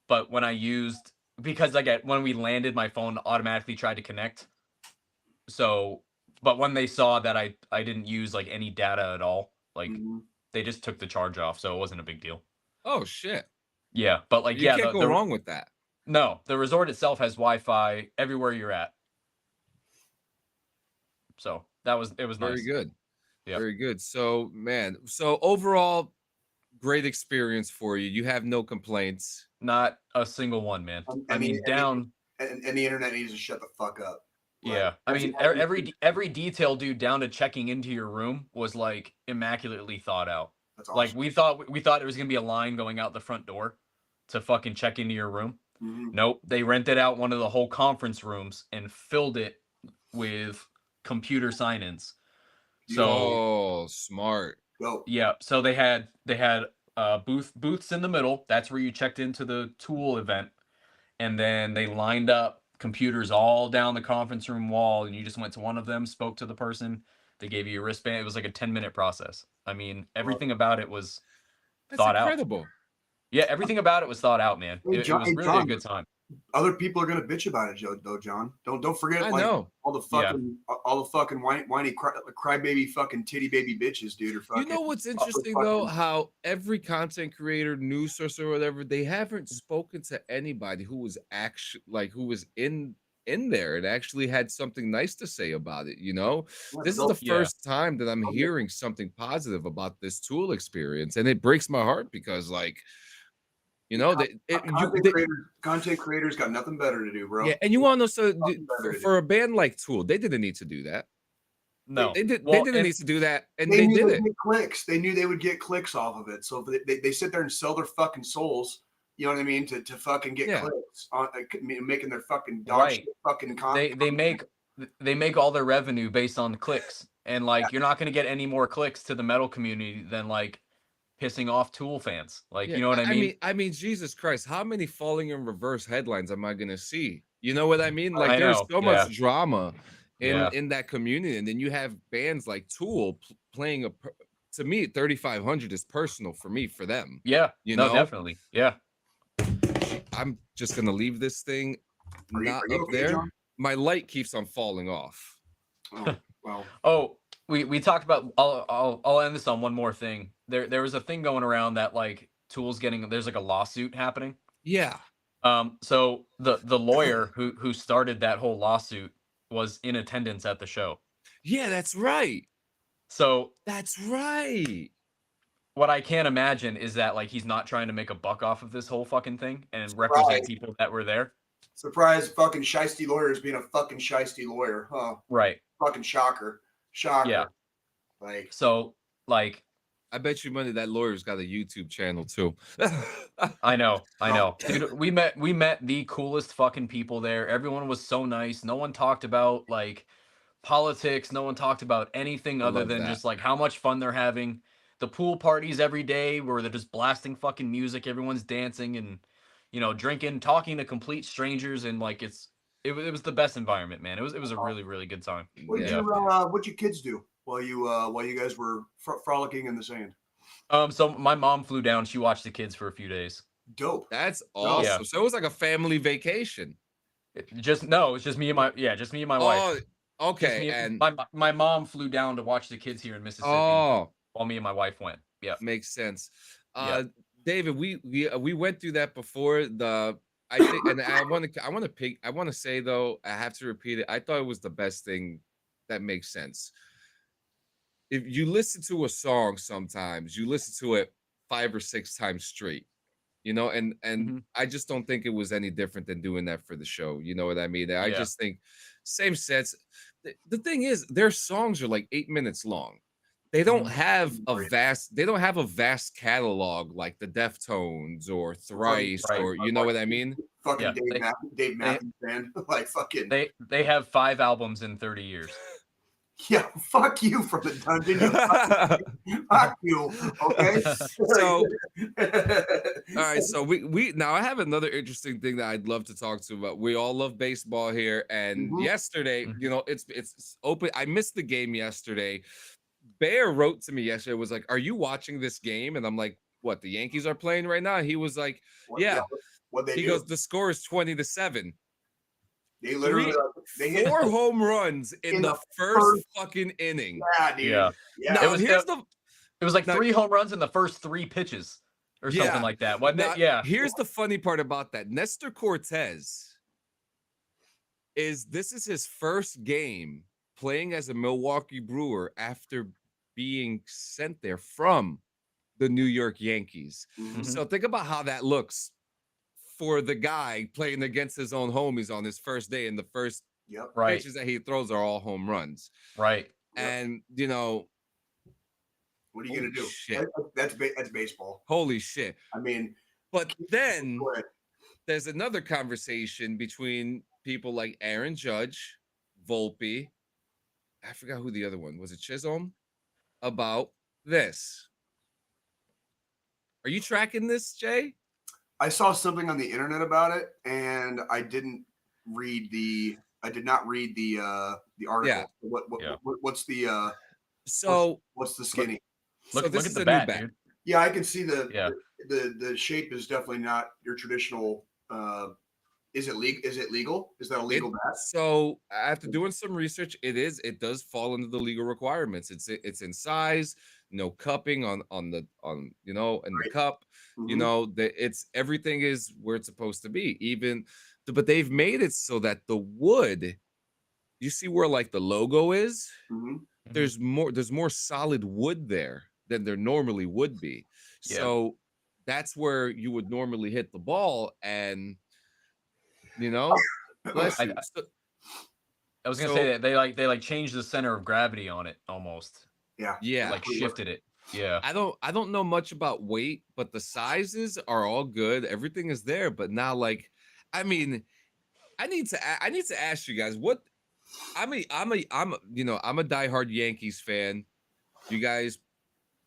but when when we landed, my phone automatically tried to connect. So, but when they saw that I didn't use like any data at all, like they just took the charge off, so it wasn't a big deal. Oh shit. Yeah, but like you can't go wrong with that. No, the resort itself has Wi-Fi everywhere you're at. So it was nice. Very good. Yeah. Very good. So, man, overall, great experience for you. You have no complaints. Not a single one, man. I mean, and the internet needs to shut the fuck up. Yeah. I mean, every detail, dude, down to checking into your room was like immaculately thought out. That's awesome. Like we thought it was gonna be a line going out the front door to fucking check into your room. Nope. They rented out one of the whole conference rooms and filled it with computer sign-ins. So smart. Go. Yeah. So they had booths in the middle. That's where you checked into the Tool event, and then they lined up computers all down the conference room wall, and you just went to one of them, spoke to the person, they gave you a wristband. It was like a 10-minute process. I mean, everything about it was thought incredible. out. Yeah, everything about it was thought out, man. It was really a good time. Other people are gonna bitch about it, though, John. Don't forget, all the fucking whiny crybaby fucking titty baby bitches, dude. Are fucking. You know what's interesting though? How every content creator, news source or whatever, they haven't spoken to anybody who was in there and actually had something nice to say about it. You know, this is the first time that I'm hearing something positive about this Tool experience, and it breaks my heart because you know, content creators got nothing better to do, bro. Yeah, and you want to know, for a band like Tool, they didn't need to do that. No, they didn't need to do that, and they did it. Clicks. They knew they would get clicks off of it, so they sit there and sell their fucking souls. You know what I mean? To fucking get clicks on making their fucking dog shit fucking content. They make all their revenue based on clicks, and you're not going to get any more clicks to the metal community than pissing off Tool fans. You know what I mean? I mean, Jesus Christ, how many falling in reverse headlines am I gonna see? You know what I mean? There's so much drama in that community, and then you have bands like Tool playing to me, 3,500 is personal for me, for them. Yeah, you know, definitely. Yeah. I'm just gonna leave this thing up there. John? My light keeps on falling off. Oh, well. Oh, we talked about. I'll end this on one more thing. There was a thing going around that Tool's there's a lawsuit happening. Yeah. So the lawyer who started that whole lawsuit was in attendance at the show. Yeah, that's right. So that's right. What I can't imagine is that he's not trying to make a buck off of this whole fucking thing and represent people that were there. Surprise, fucking shiesty lawyers being a fucking shiesty lawyer, huh? Right. Fucking shocker. Yeah. I bet you money that lawyer's got a YouTube channel too. I know. Dude, we met the coolest fucking people there. Everyone was so nice. No one talked about politics. No one talked about anything other than just how much fun they're having. The pool parties every day where they're just blasting fucking music. Everyone's dancing and drinking, talking to complete strangers, and it was the best environment, man. It was a really, really good time. What'd your kids do while you guys were frolicking in the sand? So my mom flew down. She watched the kids for a few days. Dope. That's awesome. Yeah. So it was like a family vacation. It's just me and my wife. Oh, okay. And my mom flew down to watch the kids here in Mississippi. Oh, while me and my wife went. Yeah, makes sense. David, we went through that before. I think, and I want to say though, I have to repeat it. I thought it was the best thing that makes sense. If you listen to a song, sometimes you listen to it 5 or 6 times straight, and I just don't think it was any different than doing that for the show. You know what I mean? I just think same sets. The thing is, their songs are 8 minutes long. they don't have a vast catalog like the Deftones or Thrice or you know what I mean? Fucking Dave Matthews Band. Like fucking they have 5 albums in 30 years. Yeah, fuck you from the dungeon. Fuck you. Okay. So all right, so we now I have another interesting thing that I'd love to talk to about. We all love baseball here, and yesterday, it's open. I missed the game yesterday. Bear wrote to me yesterday, was like, "Are you watching this game?" And I'm like, "What? The Yankees are playing right now?" He was like, "Yeah." He goes, "The score is 20-7." They literally they hit 4 home runs in the first fucking inning. Yeah, dude. Yeah. Now, it was like 3 home runs in the first 3 pitches or something like that, wasn't it? Yeah. Here's the funny part about that. Nestor Cortez this is his first game playing as a Milwaukee Brewer after being sent there from the New York Yankees. So think about how that looks for the guy playing against his own homies on his first day, and the first pitches that he throws are all home runs. Right. And what are you gonna do? Shit. That's baseball. Holy shit. I mean, but then there's another conversation between people like Aaron Judge, Volpe, I forgot who the other one was. It Chisholm, about this. Are you tracking this, Jay? I saw something on the internet about it, and I did not read the article. Yeah. What's the what's the skinny? Look at the bat, dude. Yeah, I can see the shape is definitely not your traditional. Is it legal? Is that a legal bat? So after doing some research, it does fall into the legal requirements. It's in size, no cupping on the cup. It's everything is where it's supposed to be. But they've made it so that the wood, you see where like the logo is, there's more solid wood there than there normally would be. Yeah. So that's where you would normally hit the ball, and bless you. I was gonna say that they like changed the center of gravity on it almost. Yeah. Like shifted it. Yeah. I don't know much about weight, but the sizes are all good. Everything is there, but now I need to ask you guys what I'm a diehard Yankees fan. You guys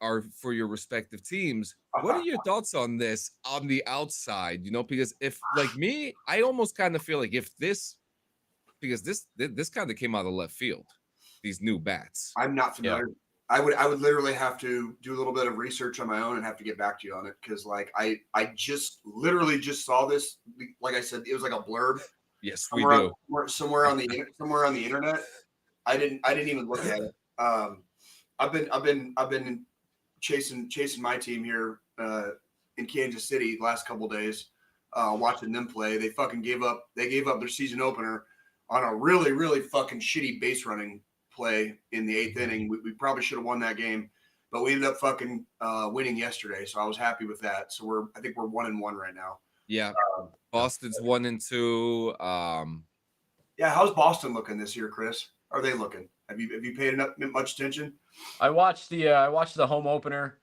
are for your respective teams. What are your thoughts on this on the outside? Because if like me, I almost kind of feel like this kind of came out of left field, these new bats. I'm not familiar. Yeah. I would literally have to do a little bit of research on my own and have to get back to you on it, because I just literally just saw this. Like I said, it was like a blurb. Yes, we do. Somewhere on the internet. I didn't even look at it. I've been chasing my team here in Kansas City the last couple of days, watching them play. They fucking gave up their season opener on a really, really fucking shitty base running play in the 8th inning. We probably should have won that game, but we ended up fucking winning yesterday. So I was happy with that. So I think we're 1-1 right now. Yeah. Boston's 1-2. Yeah. How's Boston looking this year, Chris? Are they looking? Have you paid much attention? I watched the home opener.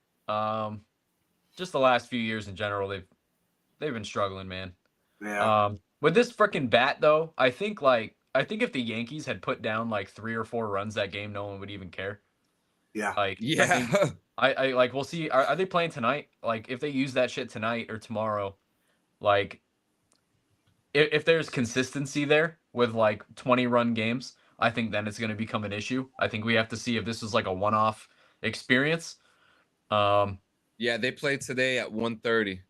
Just the last few years in general, they've been struggling, man. Yeah. With this freaking bat though, I think if the Yankees had put down like 3 or 4 runs that game, no one would even care. Yeah. I we'll see. Are they playing tonight? Like if they use that shit tonight or tomorrow, like if there's consistency there with like 20-run games, I think then it's going to become an issue. I think we have to see if this is like a one-off experience. Yeah, they played today at 1:30.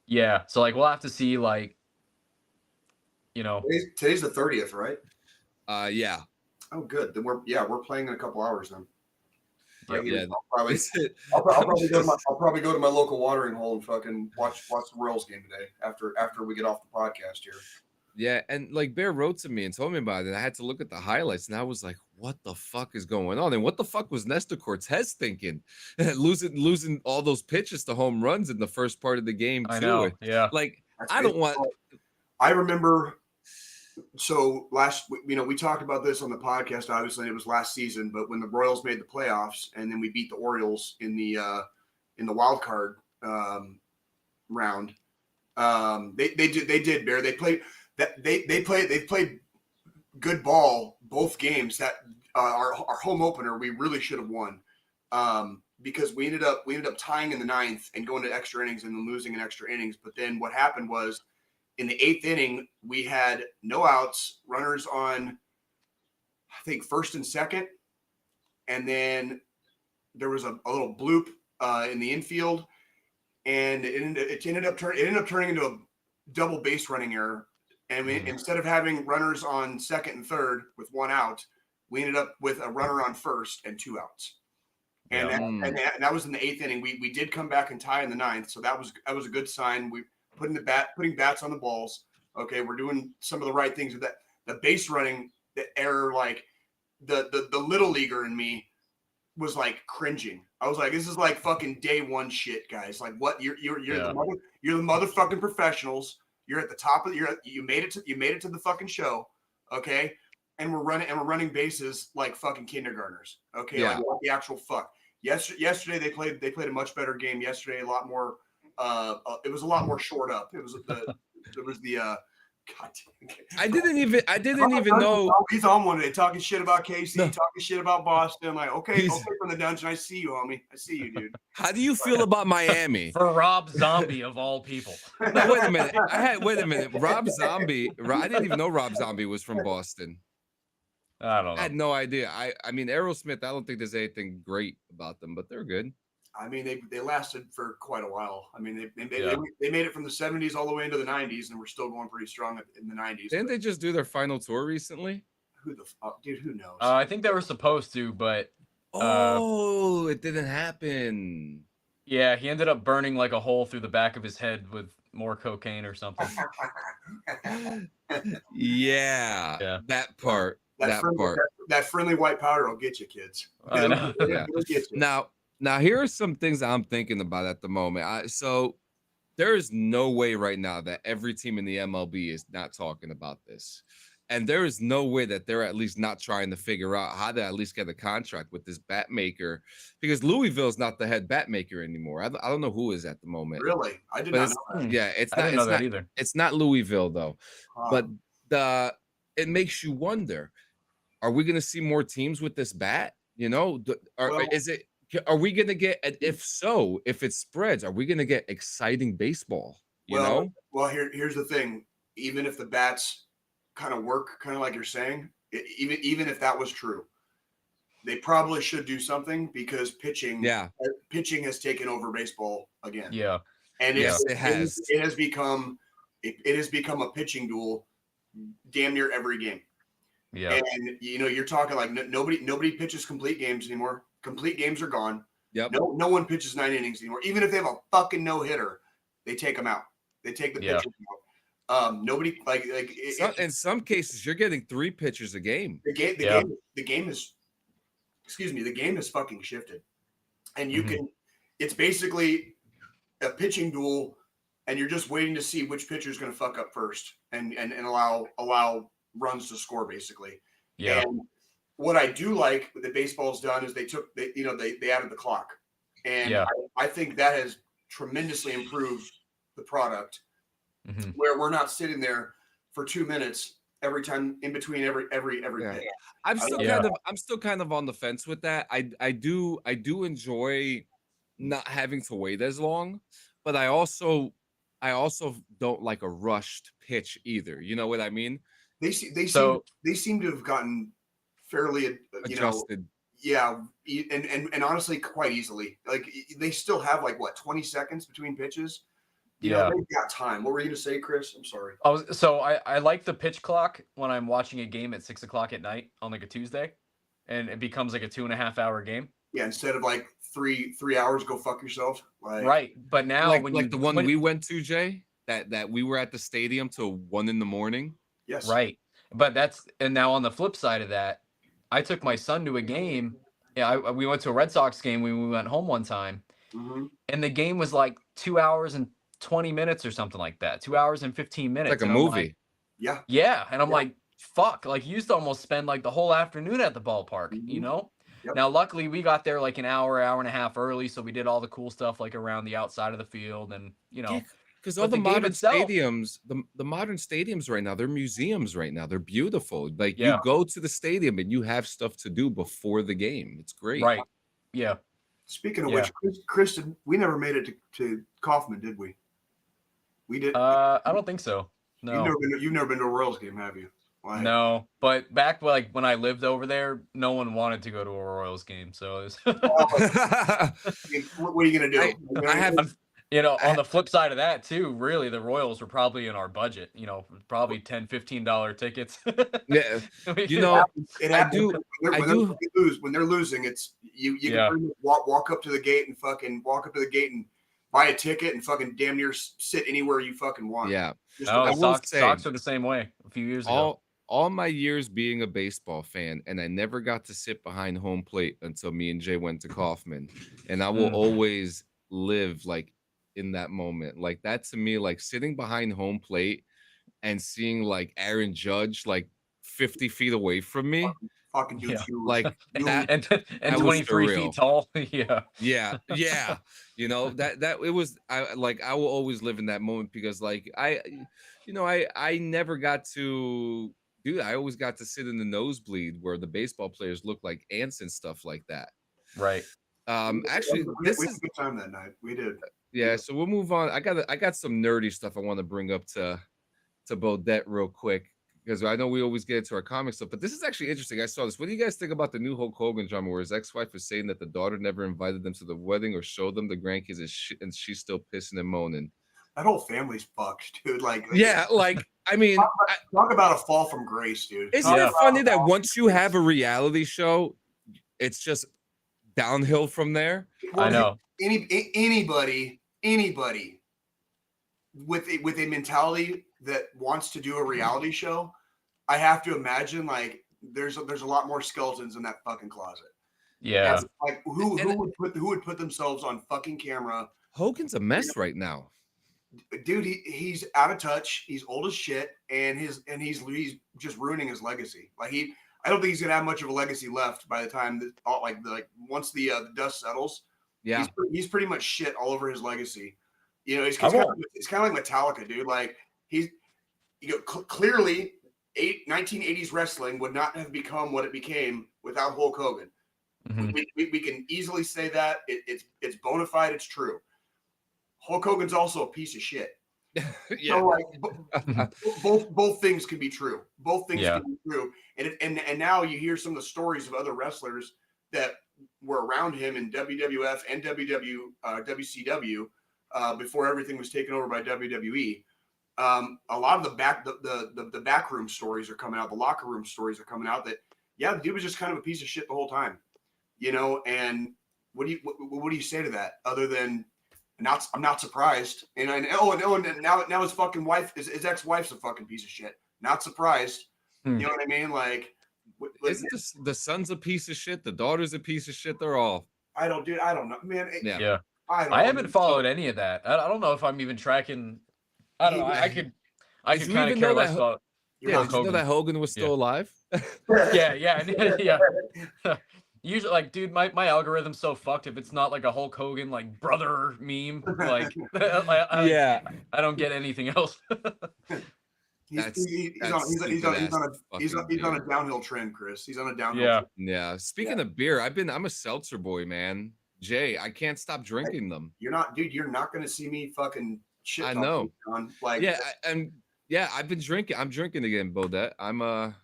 Yeah, so we'll have to see Today's the 30th, right? Yeah. Oh, good. Then we're playing in a couple hours then. Yeah. I'll probably go to my local watering hole and fucking watch the Royals game today after we get off the podcast here. Yeah, and Bear wrote to me and told me about it. I had to look at the highlights, and I was like, "What the fuck is going on?" And what the fuck was Nestor Cortez thinking, losing all those pitches to home runs in the first part of the game too? I know. Yeah. I don't want. I remember. So we talked about this on the podcast. Obviously, it was last season, but when the Royals made the playoffs and then we beat the Orioles in the wild card round, they did bear. They played good ball both games. That our home opener we really should have won, because we ended up tying in the ninth and going to extra innings and then losing in extra innings. But then what happened was, in the eighth inning, we had no outs, runners on, I think, first and second. And then there was a little bloop in the infield. And it ended up turning into a double base running error. And instead of having runners on second and third with one out, we ended up with a runner on first and two outs. And that was in the eighth inning. We did come back and tie in the ninth. So that was a good sign. We putting bats on the balls. Okay, we're doing some of the right things with that. The base running, the error, like the little leaguer in me was like cringing. I was like, this is like fucking day one shit, guys. Like, what? You're the motherfucking professionals. You're at the top of you made it to the fucking show, okay? And we're running bases like fucking kindergartners, okay? Yeah. Like what the actual fuck. Yesterday they played a much better game. Yesterday, a lot more. It was a lot more short up. It was the God damn. I didn't even know he's on one today, talking shit about KC, talking shit about Boston. I'm like, okay, from the dungeon. I see you, homie. I see you, dude. How do you feel about Miami? For Rob Zombie of all people. No, wait a minute. Rob Zombie. I didn't even know Rob Zombie was from Boston. I don't know. I had no idea. I mean, Aerosmith, I don't think there's anything great about them, but they're good. I mean, they lasted for quite a while. I mean, they made it from the 70s all the way into the 90s, and we're still going pretty strong in the 90s. Didn't they just do their final tour recently? Who the fuck, dude? Who knows? I think they were supposed to, but it didn't happen. Yeah, he ended up burning like a hole through the back of his head with more cocaine or something. Yeah, that part. That friendly white powder will get you, kids. I know. Yeah. Now here are some things I'm thinking about at the moment. So there is no way right now that every team in the MLB is not talking about this. And there is no way that they're at least not trying to figure out how to at least get a contract with this bat maker, because Louisville's not the head bat maker anymore. I don't know who is at the moment. Really? I did not know that. Yeah, I didn't know that either. It's not Louisville though. But it makes you wonder, are we going to see more teams with this bat? You know, are we going to get, if so, if it spreads, are we going to get exciting baseball? You know? Well, here's the thing. Even if the bats kind of work, kind of like you're saying, even if that was true, they probably should do something, because pitching has taken over baseball again. Yeah. And it has become a pitching duel damn near every game. Yeah. And you're talking like nobody pitches complete games anymore. Complete games are gone. Yep. No one pitches 9 innings anymore. Even if they have a fucking no-hitter, they take them out. They take the pitchers out. Nobody in some cases you're getting 3 pitchers a game. The game is fucking shifted. And you can, it's basically a pitching duel, and you're just waiting to see which pitcher is going to fuck up first and allow runs to score, basically. Yeah. And what I do like that baseball's done is they added the clock, and I think that has tremendously improved the product, where we're not sitting there for 2 minutes every time in between every pitch. I'm still kind of on the fence with that. I do enjoy not having to wait as long, but I also don't like a rushed pitch either. You know what I mean? They seem to have gotten fairly adjusted. And honestly, quite easily. Like, they still have 20 seconds between pitches. They've got time. What were you going to say, Chris? I'm sorry. I like the pitch clock when I'm watching a game at 6:00 at night on like a Tuesday, and it becomes like a 2.5 hour game. Yeah, instead of like three hours, go fuck yourself. Right, but now we went to, Jay, that we were at the stadium till 1 a.m. Yes. Right, but now on the flip side of that, I took my son to a game. Yeah, we went to a Red Sox game when we went home one time, and the game was like 2 hours and 20 minutes or something like that. 2 hours and 15 minutes. Like a movie. Yeah. Yeah. And I'm like, fuck. Like, you used to almost spend like the whole afternoon at the ballpark, you know? Yep. Now, luckily, we got there like an hour and a half early, so we did all the cool stuff like around the outside of the field, and because but all the the game modern itself- stadiums, the modern stadiums right now, they're museums right now. They're beautiful. Like Yeah. you go to the stadium and you have stuff to do before the game. It's great. right? Yeah. Speaking of which, Kristen, we never made it to Kaufman, did we? We did. I don't think so. No. You've never been to a Royals game, have you? Like, No, but back like when I lived over there, no one wanted to go to a Royals game. So it was I mean, what are you gonna do? I have on the flip side of that too, really the Royals were probably in our budget, probably $10-15 tickets. yeah. It I happens. do. When they're losing, it's you Yeah. can pretty much walk up to the gate and buy a ticket and fucking damn near sit anywhere you fucking want. Yeah. Just No, I will say- Sox are the same way a few years ago. All my years being a baseball fan, and I never got to sit behind home plate until me and Jay went to Kaufman. And I will always live like in that moment. Like that to me, like sitting behind home plate and seeing like Aaron Judge like 50 feet away from me. fucking dude. Yeah. Like that, and that was 23 surreal. feet tall. Yeah. yeah. That it was I will always live in that moment because like I never got to I always got to sit in the nosebleed where the baseball players look like ants and stuff like that. Right. Actually, we had a good time that night. We did. Yeah, so we'll move on. I got some nerdy stuff I want to bring up to Beaudette real quick because I know we always get into our comic stuff, but this is actually interesting. I saw this. What do you guys think about the new Hulk Hogan drama where his ex-wife is saying that the daughter never invited them to the wedding or showed them the grandkids and she's still pissing and moaning? That whole family's fucked, dude. I mean, talk about a fall from grace, dude. Isn't it funny that once you have a reality show, it's just downhill from there? Well, I know. Anybody with a mentality that wants to do a reality show, I have to imagine like there's a lot more skeletons in that fucking closet. Yeah. That's, like who would put themselves on fucking camera? Hogan's a mess right now. Dude, he's out of touch. He's old as shit, and he's just ruining his legacy. Like I don't think he's gonna have much of a legacy left by the time that once the dust settles. Yeah, he's pretty much shit all over his legacy. It's kind of like Metallica, dude. Like clearly 1980s wrestling would not have become what it became without Hulk Hogan. Mm-hmm. We can easily say that it's bona fide. It's true. Hulk Hogan's also a piece of shit. Yeah. So both things can be true. Both things Yeah. can be true. And now you hear some of the stories of other wrestlers that were around him in WWF and WCW before everything was taken over by WWE. A lot of the backroom stories are coming out. The locker room stories are coming out that the dude was just kind of a piece of shit the whole time. And what do you say to that other than I'm not surprised. And now his fucking wife, his ex-wife's a fucking piece of shit. Not surprised. You know what I mean? Like, isn't the son's a piece of shit? The daughter's a piece of shit. They're all. I don't know, man. Yeah. I haven't followed any of that. I don't know if I'm even tracking. I don't know. I could kind of care less about. Yeah, did you know that Hogan was still alive? Yeah. Usually, like, dude, my algorithm's so fucked. If it's not like a Hulk Hogan like brother meme, like, I don't get anything else. He's on a downhill trend, Chris. He's on a downhill. Yeah. Trend. Yeah. Speaking of beer, I'm a seltzer boy, man. Jay, I can't stop drinking them. You're not going to see me fucking shit. I know. Like, I've been drinking. I'm drinking again, Beaudette. I'm a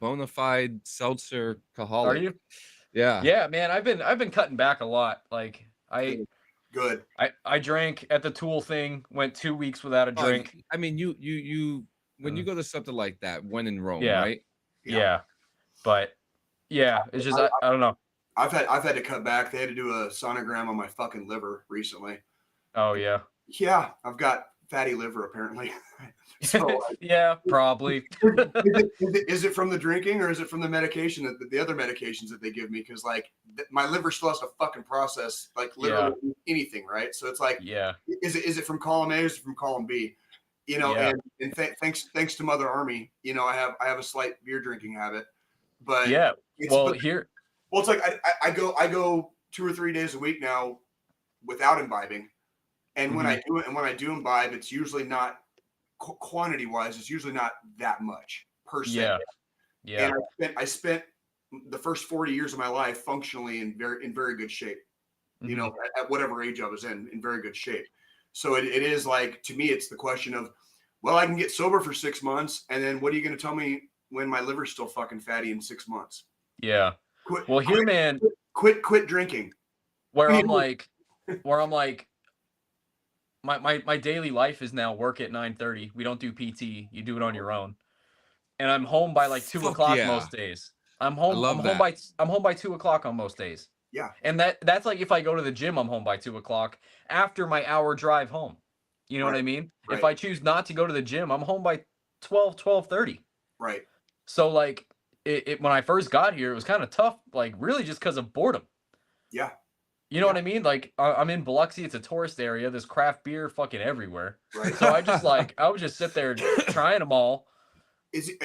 bona fide seltzer alcoholic. Are you? Yeah. Yeah, man. I've been cutting back a lot. Like good. I drank at the Tool thing. Went 2 weeks without a drink. I mean, you when you go to something like that, when in Rome, Yeah. right? Yeah. But yeah, it's just I don't know. I've had to cut back. They had to do a sonogram on my fucking liver recently. Oh yeah. Yeah, I've got fatty liver apparently. So, yeah, probably. is it from the drinking or is it from the medication the other medications that they give me? Because like my liver still has to fucking process like literally anything, right? So it's like, is it from column A or is it from column B? You know, Yeah. and thanks to Mother Army, you know, I have a slight beer drinking habit, but Yeah. it's Well, but, here. well, it's like I go 2 or 3 days a week now without imbibing, and when I do it, and when I do imbibe, it's usually not quantity wise, it's usually not that much per se. Yeah. Yeah. And I spent the first 40 years of my life functionally in very good shape. You know, at whatever age I was in very good shape. So it is like, to me, it's the question of, well, I can get sober for 6 months, and then what are you going to tell me when my liver's still fucking fatty in 6 months? Yeah. Quit. Well, here, man, Quit drinking. where I'm like, my daily life is now work at 9:30. We don't do PT. You do it on your own. And I'm home by like 2 Fuck o'clock yeah. most days. I'm I home. love I'm home that. by 2 o'clock on most days. Yeah. And that's like if I go to the gym, I'm home by 2 o'clock after my hour drive home. You know what I mean? Right. If I choose not to go to the gym, I'm home by 12:30. Right. So like it when I first got here, it was kind of tough, like really just because of boredom. Yeah. You know what I mean? Like I'm in Biloxi, it's a tourist area. There's craft beer fucking everywhere. Right. So I would just sit there trying them all.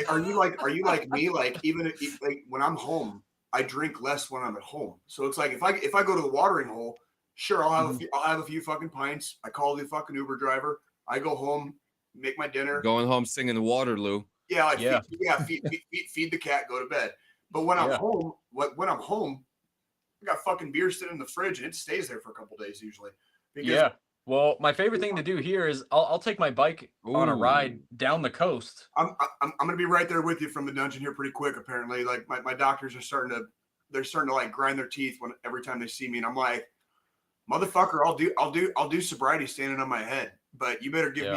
Are you like me? Like even like when I'm home, I drink less when I'm at home. So it's like if I go to the watering hole, sure, I'll have a few fucking pints. I call the fucking Uber driver. I go home, make my dinner. Going home singing Waterloo. Yeah, like Yeah. feed the cat, go to bed. But when I'm home, I got fucking beer sitting in the fridge and it stays there for a couple days usually. Yeah. Well, my favorite thing to do here is I'll take my bike on a ride down the coast. I'm gonna be right there with you from the dungeon here pretty quick. Apparently, like my doctors are starting to like grind their teeth every time they see me, and I'm like, motherfucker, I'll do sobriety standing on my head, but you better give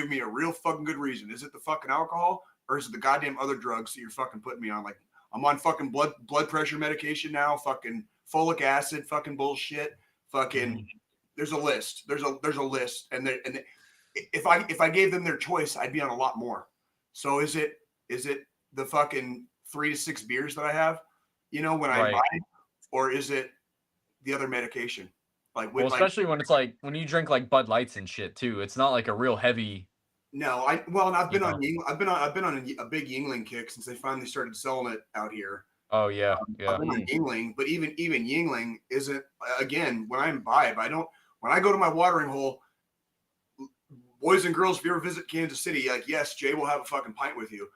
me a real fucking good reason. Is it the fucking alcohol or is it the goddamn other drugs that you're fucking putting me on? Like I'm on fucking blood pressure medication now, fucking folic acid, fucking bullshit, fucking. There's a list. There's a list, and if I gave them their choice, I'd be on a lot more. So is it the fucking 3 to 6 beers that I have, you know, when I buy, or is it the other medication? Like, especially when it's like when you drink like Bud Lights and shit too. It's not like a real heavy. No, I've been on a big Yingling kick since they finally started selling it out here. Oh yeah, I've been on Yingling, but even Yingling isn't. Again, when I imbibe, when I go to my watering hole, boys and girls, if you ever visit Kansas City, like, yes, Jay will have a fucking pint with you.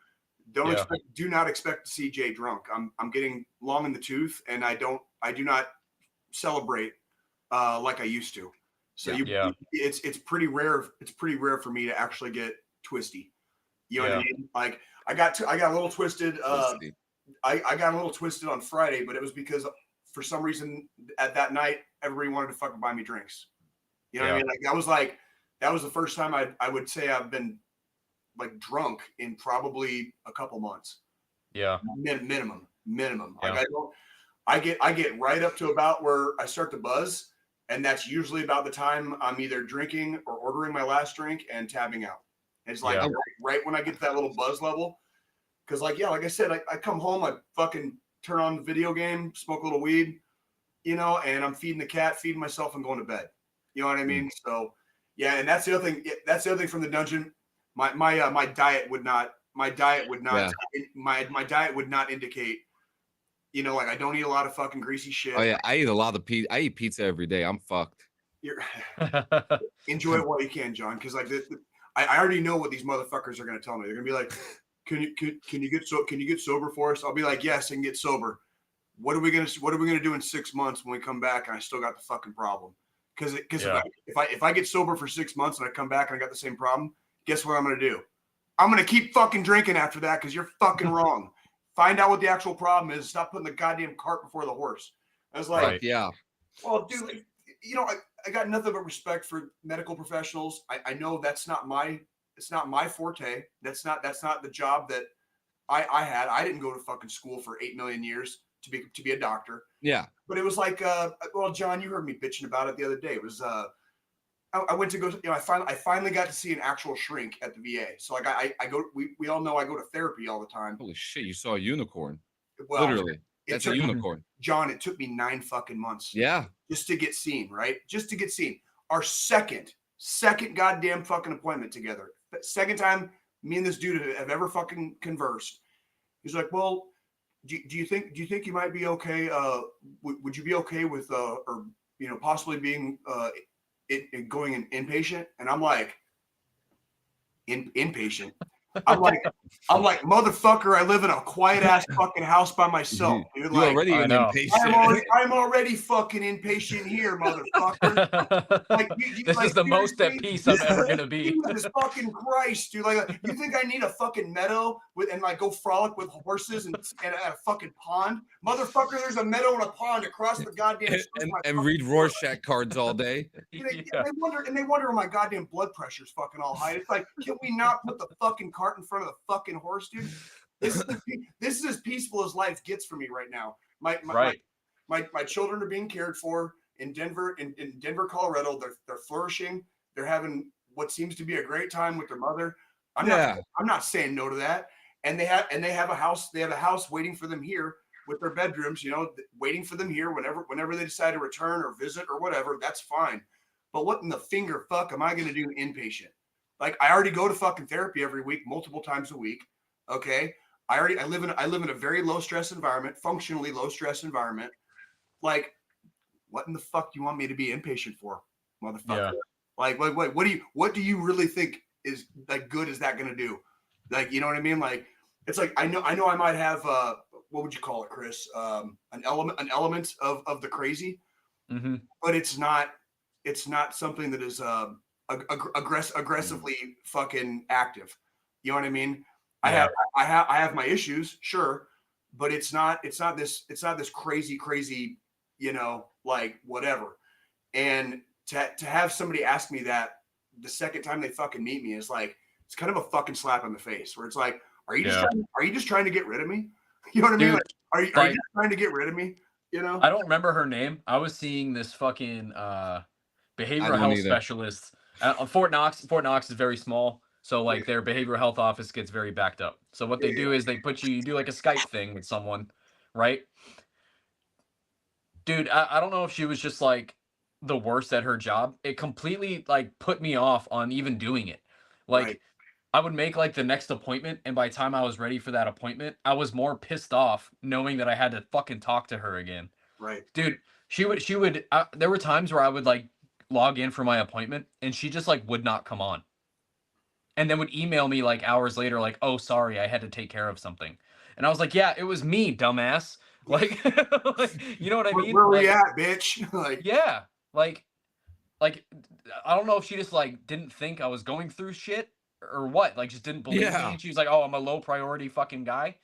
Do not expect to see Jay drunk. I'm getting long in the tooth, and I do not celebrate like I used to. So it's pretty rare. It's pretty rare for me to actually get twisty. You know what I mean? Like I got a little twisted. I got a little twisted on Friday, but it was because for some reason at that night everybody wanted to fucking buy me drinks. You know what I mean? Like that was the first time I would say I've been like drunk in probably a couple months. Yeah. Minimum. Yeah. Like I get right up to about where I start to buzz, and that's usually about the time I'm either drinking or ordering my last drink and tabbing out. And it's like right when I get to that little buzz level, because like I said, I come home, I fucking turn on the video game, smoke a little weed, you know, and I'm feeding the cat, feeding myself, and going to bed. You know what I mean? So yeah, and that's the other thing. That's the other thing from the dungeon. My diet would not indicate, you know, like I don't eat a lot of fucking greasy shit. Oh yeah, I eat a lot of pizza. I eat pizza every day. I'm fucked. Enjoy it while you can, John, because like I already know what these motherfuckers are gonna tell me. They're gonna be like, can you get sober for us? I'll be like, yes, I can get sober. What are we gonna do in 6 months when we come back and I still got the fucking problem? Because if I get sober for 6 months and I come back and I got the same problem, guess what I'm gonna do? I'm gonna keep fucking drinking after that because you're fucking wrong. Find out what the actual problem is. Stop putting the goddamn cart before the horse. I was like, well, dude, you know, I got nothing but respect for medical professionals. I know it's not my forte. That's not the job that I had. I didn't go to fucking school for 8 million years to be a doctor. Yeah. But it was like, well, John, you heard me bitching about it the other day. It was, I went to go, you know, I finally got to see an actual shrink at the VA. So like I go, we all know I go to therapy all the time. Holy shit, you saw a unicorn. Well, literally. That's a unicorn. John, it took me 9 fucking months. Yeah. Just to get seen, right? Just to get seen. Our second Second goddamn fucking appointment together. Second time me and this dude have ever fucking conversed. He's like, well, do you think you might be okay? Would you be okay with or possibly being going in inpatient? And I'm like, inpatient. I'm like, motherfucker, I live in a quiet ass fucking house by myself, dude. You're already an inpatient. I'm already fucking inpatient here, motherfucker. Like, this is the most at peace I'm ever gonna be. Jesus fucking Christ, dude. Like, you think I need a fucking meadow and like go frolic with horses and a fucking pond? Motherfucker, there's a meadow and a pond across the goddamn street. And read Rorschach cards all day. They wonder if my goddamn blood pressure's fucking all high. It's like, can we not put the fucking cart in front of the fucking horse, dude? This is as peaceful as life gets for me right now. My children are being cared for in Denver, in Denver, Colorado. They're flourishing. They're having what seems to be a great time with their mother. I'm not saying no to that. And they have a house. They have a house waiting for them here with their bedrooms, waiting for them here whenever they decide to return or visit or whatever. That's fine. But what in the finger fuck am I going to do inpatient? Like, I already go to fucking therapy every week, multiple times a week. Okay. I live in a very low stress environment, functionally low stress environment. Like, what in the fuck do you want me to be inpatient for, motherfucker? Yeah. Like, what do you really think is like good is that going to do? Like, you know what I mean? Like, it's like, I know I might have, what would you call it, Chris? An element of the crazy, but it's not something that is, aggressively fucking active. You know what I mean? Yeah. I have my issues, sure, but it's not this crazy, like whatever. And to have somebody ask me that the second time they fucking meet me is like, it's kind of a fucking slap in the face where it's like, are you just trying to get rid of me? You know what I mean? Like, are you just trying to get rid of me? I don't remember her name. I was seeing this fucking behavioral health specialist. Fort Knox is very small, so like their behavioral health office gets very backed up. So what they do is they put you do like a Skype thing with someone, right? Dude, I don't know if she was just like the worst at her job. It completely like put me off on even doing it. Like I would make like the next appointment, and by the time I was ready for that appointment, I was more pissed off knowing that I had to fucking talk to her again. Right. Dude, she would there were times where I would like log in for my appointment and she just like would not come on, and then would email me like hours later like, oh sorry, I had to take care of something. And I was like, yeah, it was me, dumbass. Like, you know what I mean? Where we at, bitch? Like, yeah, like I don't know if she just like didn't think I was going through shit or what, like just didn't believe me. And she was like, oh, I'm a low priority fucking guy.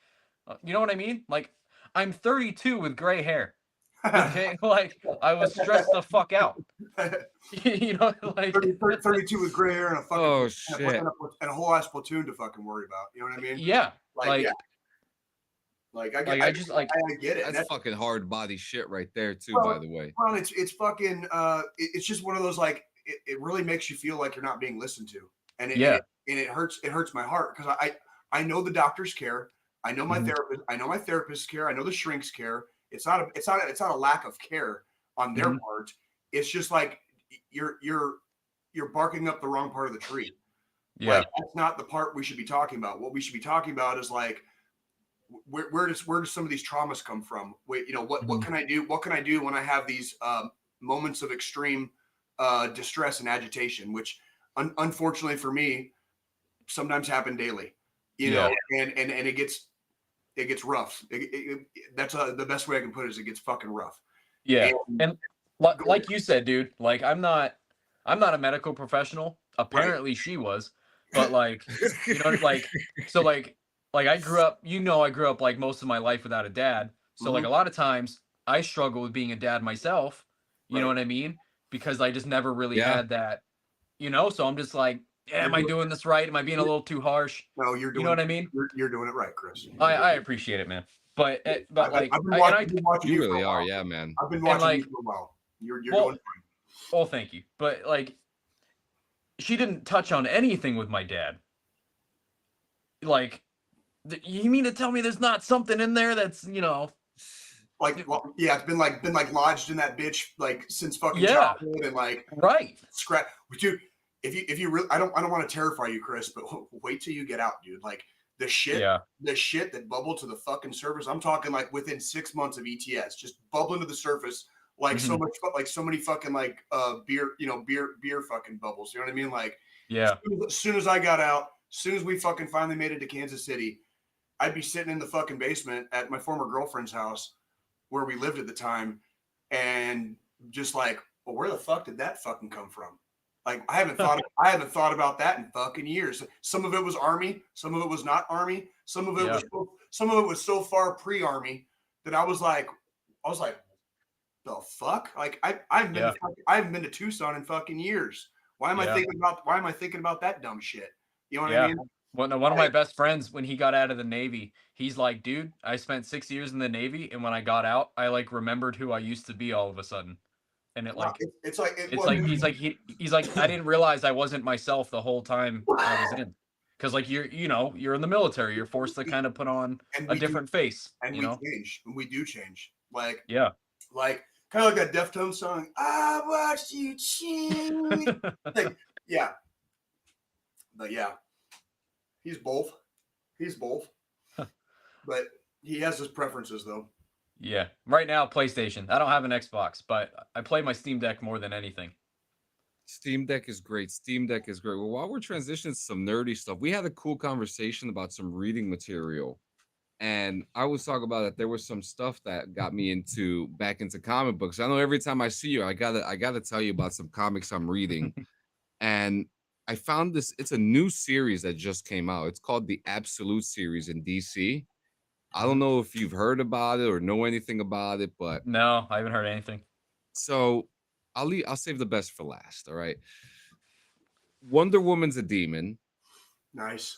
You know what I mean? Like, I'm 32 with gray hair. Okay, like I was stressed the fuck out. You know, like 32 with gray hair and a fucking shit and a whole ass platoon to fucking worry about. You know what I mean? Yeah, I get it. That's fucking hard body shit right there too. By the way, well, it's fucking it's just one of those like it really makes you feel like you're not being listened to, and it hurts my heart because I know the doctors care. I know my therapist. I know my therapists care. I know the shrinks care. It's not a lack of care on their part. It's just like you're barking up the wrong part of the tree. Yeah, like, that's not the part we should be talking about. What we should be talking about is like where does some of these traumas come from? What can I do? What can I do when I have these moments of extreme distress and agitation, which unfortunately for me sometimes happen daily. You know, and it gets rough. That's the best way I can put it is it gets fucking rough. Yeah. And like you said, dude, like I'm not a medical professional. Apparently she was, but like, you know, like, so like I grew up like most of my life without a dad. So like a lot of times I struggle with being a dad myself. You know what I mean? Because I just never really had that, you know? So I'm just like, am I doing this right? Am I being a little too harsh? No, you're doing. You know what I mean? You're doing it right, Chris. I appreciate it, man. But like, I've been watching you really are, yeah, man. I've been watching you for a while. You're doing fine. Oh, thank you. But like, she didn't touch on anything with my dad. Like, you mean to tell me there's not something in there that's, you know, like, well, yeah, it's been like lodged in that bitch like since fucking childhood and like right scratch, dude. if you really, I don't want to terrify you, Chris, but wait till you get out, dude. Like the shit that bubbled to the fucking surface. I'm talking like within 6 months of ETS, just bubbling to the surface like so much, like so many fucking like beer fucking bubbles. You know what I mean? Like as soon as I got out, as soon as we fucking finally made it to Kansas City, I'd be sitting in the fucking basement at my former girlfriend's house where we lived at the time, and just like, well, where the fuck did that fucking come from? Like I haven't thought about that in fucking years. Some of it was Army, some of it was not Army, some of it was so far pre-Army that I was like, the fuck? Like I haven't been to Tucson in fucking years. Why am I thinking about that dumb shit? You know what I mean? One of my best friends, when he got out of the Navy, he's like, dude, I spent 6 years in the Navy, and when I got out, I like remembered who I used to be all of a sudden. And it like he's like I didn't realize I wasn't myself the whole time I was in, because like you're in the military, you're forced to kind of put on a different face, and we do change, like like kind of like that Deftones song, I watched you change. Like, but he's both but he has his preferences though. Yeah, right now PlayStation. I don't have an Xbox, but I play my Steam Deck more than anything. Steam Deck is great. Well, while we're transitioning to some nerdy stuff, we had a cool conversation about some reading material, and I was talking about that there was some stuff that got me back into comic books. I know every time I see you, I gotta tell you about some comics I'm reading, and I found this. It's a new series that just came out. It's called the Absolute series in DC. I don't know if you've heard about it or know anything about it, but no, I haven't heard anything. So I'll save the best for last. All right. Wonder Woman's a demon. Nice.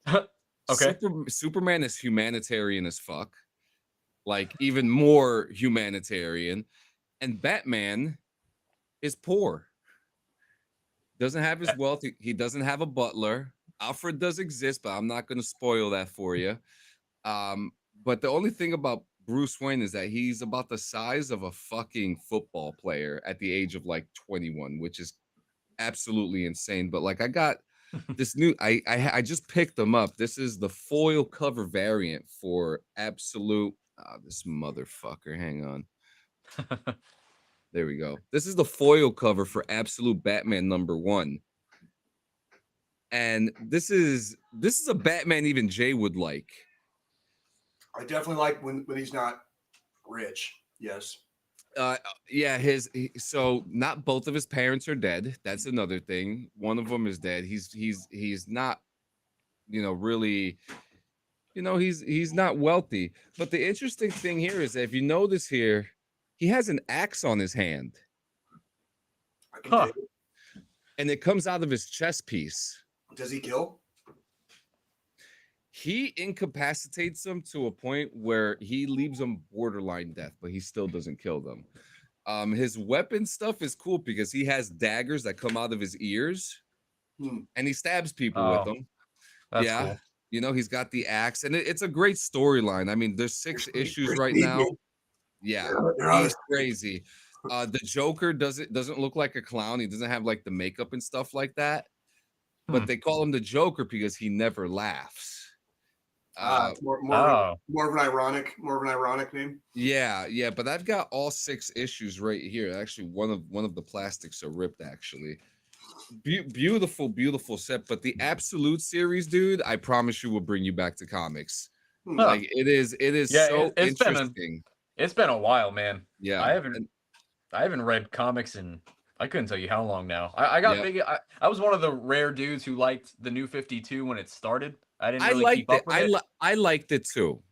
Okay. Superman is humanitarian as fuck, like even more humanitarian, and Batman is poor. Doesn't have his wealth. He doesn't have a butler. Alfred does exist, but I'm not going to spoil that for you. But the only thing about Bruce Wayne is that he's about the size of a fucking football player at the age of like 21, which is absolutely insane. But like I got this new, I just picked them up. This is the foil cover variant for Absolute. This motherfucker, hang on. There we go. This is the foil cover for Absolute Batman #1. And this is a Batman even Jay would like. I definitely like when he's not rich. Yes. So not both of his parents are dead. That's another thing. One of them is dead. He's not, really, he's not wealthy. But the interesting thing here is that if you notice here, he has an axe on his hand. I can dig it. And it comes out of his chest piece. Does he kill? He incapacitates them to a point where he leaves them borderline death, but he still doesn't kill them. His weapon stuff is cool because he has daggers that come out of his ears, and he stabs people with them. That's cool. He's got the axe, and it's a great storyline. I mean, there's 6 issues right now. Yeah, he's crazy. The Joker doesn't look like a clown. He doesn't have like the makeup and stuff like that, but they call him the Joker because he never laughs. More of an ironic name. Yeah, but I've got all 6 issues right here. Actually, one of the plastics are ripped. Actually, beautiful set. But the Absolute series, dude, I promise you, will bring you back to comics. Like it is so interesting. It's been a while, man. Yeah, I haven't read comics in I couldn't tell you how long now. I got big. I was one of the rare dudes who liked the New 52 when it started. I didn't really keep up with it. I liked it too.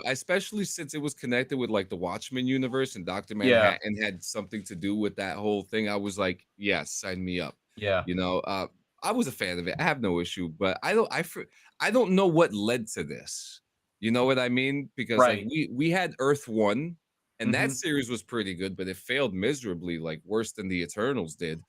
Especially since it was connected with like the Watchmen universe, and Dr. Manhattan had something to do with that whole thing. I was like, yes, sign me up. Yeah. I was a fan of it. I have no issue, but I don't know what led to this. You know what I mean? Because like, we had Earth 1, and that series was pretty good, but it failed miserably, like worse than the Eternals did.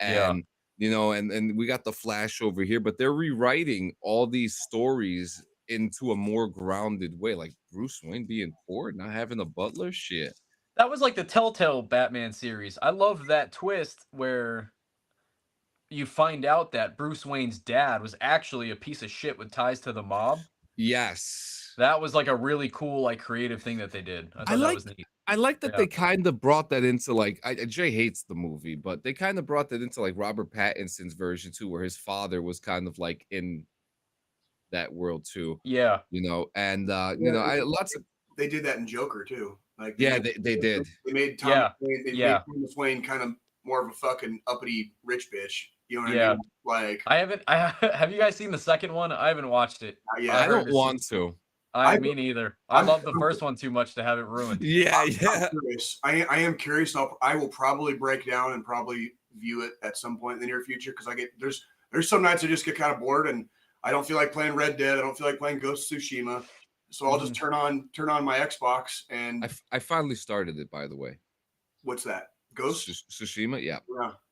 And and we got the Flash over here, but they're rewriting all these stories into a more grounded way, like Bruce Wayne being poor, not having a butler. Shit. That was like the Telltale Batman series. I love that twist where, you find out that Bruce Wayne's dad was actually a piece of shit with ties to the mob. Yes. That was like a really cool, like creative thing that they did. I thought that was neat. I like that Yeah. they kind of brought that into like Jay hates the movie, but they kind of brought that into like Robert Pattinson's version too, where his father was kind of like in that world too. Yeah. You know, and you know, they did that in Joker too. Like they did. They made Yeah. made Thomas Wayne kind of more of a fucking uppity rich bitch. You know what I mean? Like have you guys seen the second one? I haven't watched it. Yeah, I don't want to. Me neither. I love the first one too much to have it ruined. Yeah. I'm curious. I am curious. I will probably break down and probably view it at some point in the near future because there's some nights I just get kind of bored and I don't feel like playing Red Dead. I don't feel like playing Ghost of Tsushima. So I'll just turn on my Xbox and I finally started it, by the way. What's that? Ghost Tsushima? Yeah.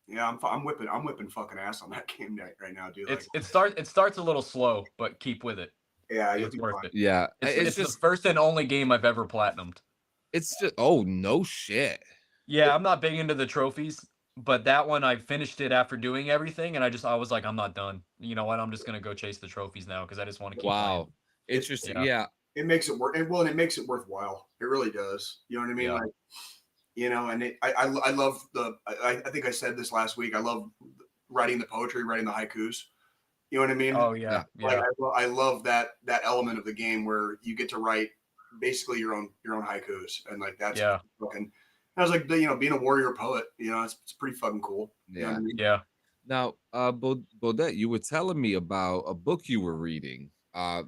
Yeah, I'm whipping fucking ass on that game right now, dude. It starts a little slow, but keep with it. Yeah, it's worth it. Yeah, it's the first and only game I've ever platinumed. It's just no shit. Yeah, I'm not big into the trophies, but that one I finished it after doing everything, and I was like, I'm not done. You know what? I'm just gonna go chase the trophies now because I just want to keep. Wow, interesting. Yeah. It makes it work. Well, and it makes it worthwhile. It really does. You know what I mean? Yeah. Like, you know, and I love I think I said this last week. I love writing the poetry, writing the haikus. You know what I mean? Oh yeah. Like I love that element of the game where you get to write basically your own haikus, and like that's fucking. I was like, you know, being a warrior poet, you know, it's pretty fucking cool. Yeah. You know what I mean? Yeah. Now, Beaudette, you were telling me about a book you were reading. Tell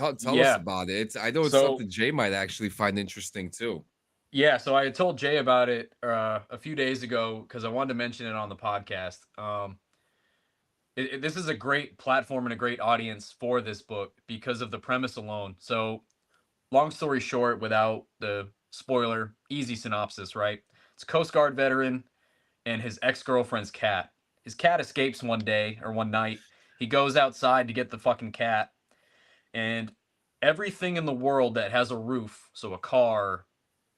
us about it. I know it's something Jay might actually find interesting too. Yeah, so I had told Jay about it a few days ago because I wanted to mention it on the podcast. This is a great platform and a great audience for this book because of the premise alone. So, long story short, without the spoiler, easy synopsis, right? It's a Coast Guard veteran and his ex-girlfriend's cat. His cat escapes one day or one night. He goes outside to get the fucking cat, and everything in the world that has a roof, so a car,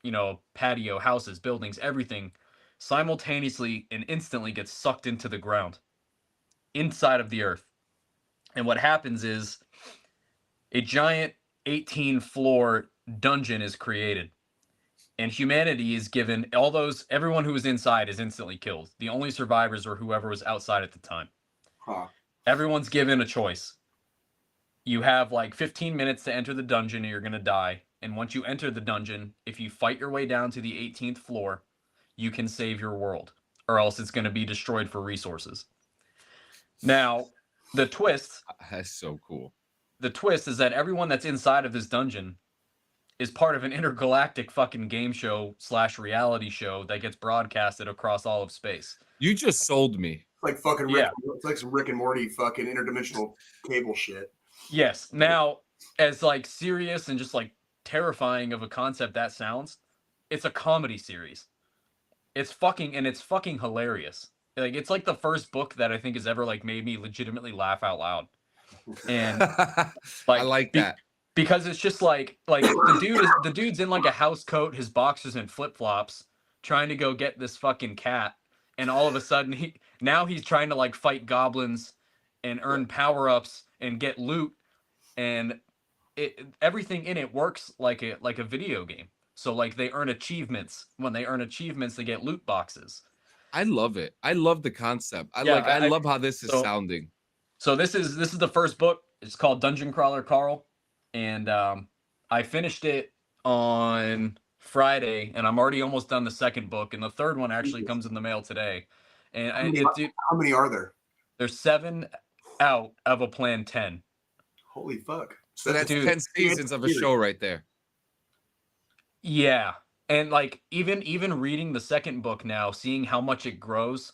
you know, patio, houses, buildings, everything, simultaneously and instantly gets sucked into the ground, inside of the earth. And what happens is a giant 18-floor dungeon is created. And humanity is given, everyone who was inside is instantly killed. The only survivors were whoever was outside at the time. Huh. Everyone's given a choice. You have like 15 minutes to enter the dungeon or you're going to die. And once you enter the dungeon, if you fight your way down to the 18th floor, you can save your world, or else it's going to be destroyed for resources. Now, the twist... That's so cool. The twist is that everyone that's inside of this dungeon is part of an intergalactic fucking game show / reality show that gets broadcasted across all of space. You just sold me. It's like fucking it's like some Rick and Morty fucking interdimensional cable shit. Yes. Now, as like serious and just like terrifying of a concept that sounds, it's a comedy series. It's fucking hilarious. Like it's like the first book that I think has ever like made me legitimately laugh out loud. And I like that. Because it's just like the dude's in like a house coat, his boxers and flip-flops, trying to go get this fucking cat, and all of a sudden he's trying to like fight goblins and earn power-ups and get loot, and everything in it works like a video game. So like they earn achievements. When they earn achievements, they get loot boxes. I love it. I love the concept. I love how this is sounding. So this is the first book. It's called Dungeon Crawler Carl. And I finished it on Friday, and I'm already almost done the second book, and the third one actually comes in the mail today. And how many are there? There's 7 out of a planned 10. Holy fuck! So that's 10 seasons of a show right there. Yeah, and like even reading the second book now, seeing how much it grows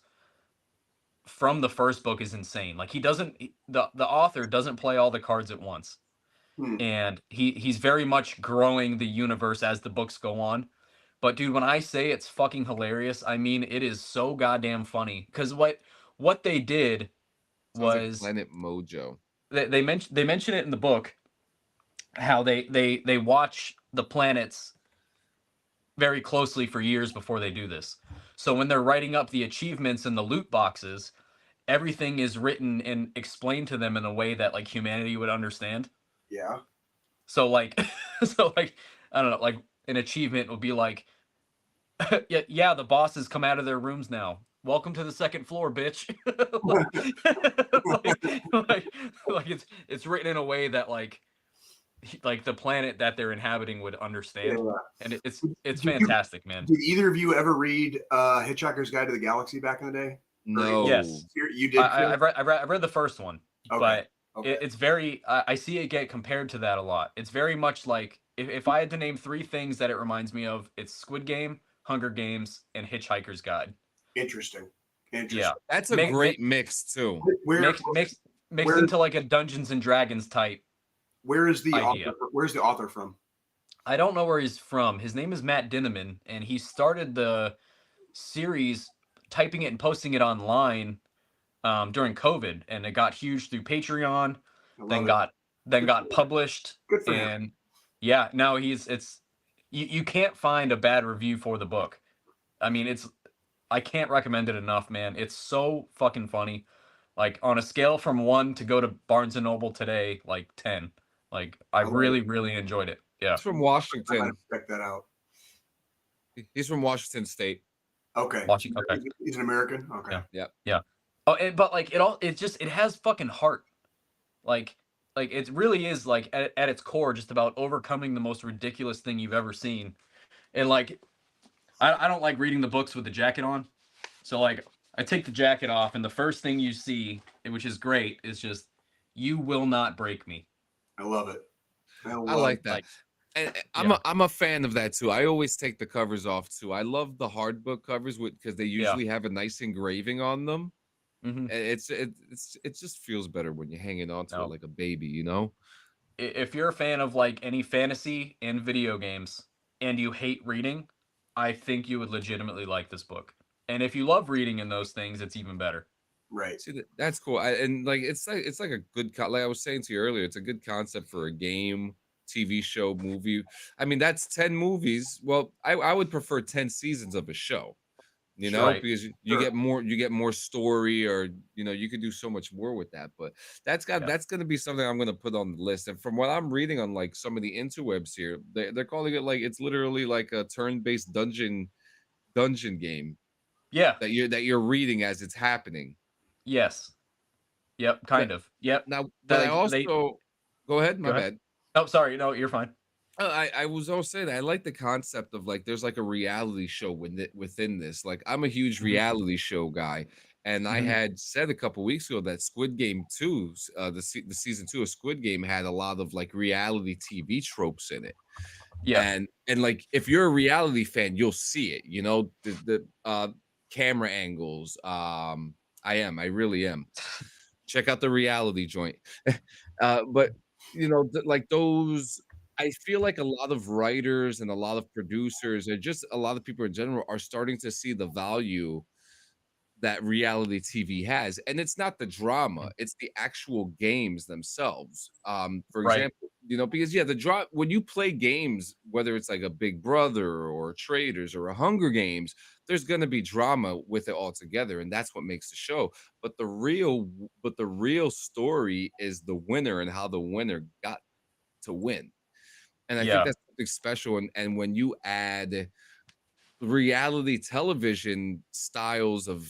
from the first book is insane. Like the author doesn't play all the cards at once. And he's very much growing the universe as the books go on. But dude, when I say it's fucking hilarious, I mean it is so goddamn funny. Because what they did was like Planet Mojo. They mention it in the book how they watch the planets very closely for years before they do this. So when they're writing up the achievements and the loot boxes, everything is written and explained to them in a way that like humanity would understand. Yeah. So like, so like, I don't know, like an achievement would be like, yeah, the bosses come out of their rooms now. Welcome to the second floor, bitch. like it's written in a way that like the planet that they're inhabiting would understand, Yeah. and it's Did fantastic, man. Did either of you ever read Hitchhiker's Guide to the Galaxy back in the day? No. Yes. You did. I've read the first one, Okay. but it's very. I see it get compared to that a lot. It's very much like if I had to name 3 things that it reminds me of, it's Squid Game, Hunger Games, and Hitchhiker's Guide. Interesting. Yeah, That's a great mix too. Mixed into like a Dungeons and Dragons type. Where is the idea. author? Where's the author from? I don't know where he's from. His name is Matt Dinneman, and he started the series typing it and posting it online during COVID, and it got huge through Patreon. Then got published. Good for and him. Yeah, now you can't find a bad review for the book. I mean, I can't recommend it enough, man. It's so fucking funny. Like on a scale from 1 to go to Barnes and Noble today, like 10. Like I really, really enjoyed it. Yeah. He's from Washington. Check that out. He's from Washington State. Okay. Washington. Okay. He's an American. Okay. Yeah. Oh, but like it has fucking heart. Like it really is like at its core just about overcoming the most ridiculous thing you've ever seen. And like I don't like reading the books with the jacket on. So like I take the jacket off and the first thing you see, which is great, is just "You will not break me." I love it. I like that. And I'm a fan of that too. I always take the covers off too. I love the hard book covers because they usually have a nice engraving on them. Mm-hmm. It just feels better when you're hanging on to it like a baby, you know? If you're a fan of like any fantasy and video games and you hate reading, I think you would legitimately like this book. And if you love reading in those things, it's even better. Right. See, that's cool. And like it's like a good like I was saying to you earlier, it's a good concept for a game, TV show, movie. I mean, that's 10 movies. Well, I would prefer 10 seasons of a show. You know, Right. because you get more story, or you could do so much more with that. But that's going to be something I'm going to put on the list. And from what I'm reading on like some of the interwebs here, they're calling it like it's literally like a turn-based dungeon game. Yeah. That you're reading as it's happening. Yes. Yep. Kind of. Yep. Now, but I also go ahead. My bad. Oh, sorry. No, you're fine. I was also saying I like the concept of like there's like a reality show within this. Like I'm a huge reality show guy, and I had said a couple weeks ago that Squid Game 2, the season 2 of Squid Game had a lot of like reality TV tropes in it. Yeah, and like if you're a reality fan, you'll see it. You know the camera angles. I really am. Check out the reality joint, but like those. I feel like a lot of writers and a lot of producers and just a lot of people in general are starting to see the value that reality TV has. And it's not the drama, it's the actual games themselves. For example, because the when you play games, whether it's like a Big Brother or Traders or a Hunger Games, there's going to be drama with it all together, and that's what makes the show. But the real story is the winner and how the winner got to win. And I think that's something special. And when you add reality television styles of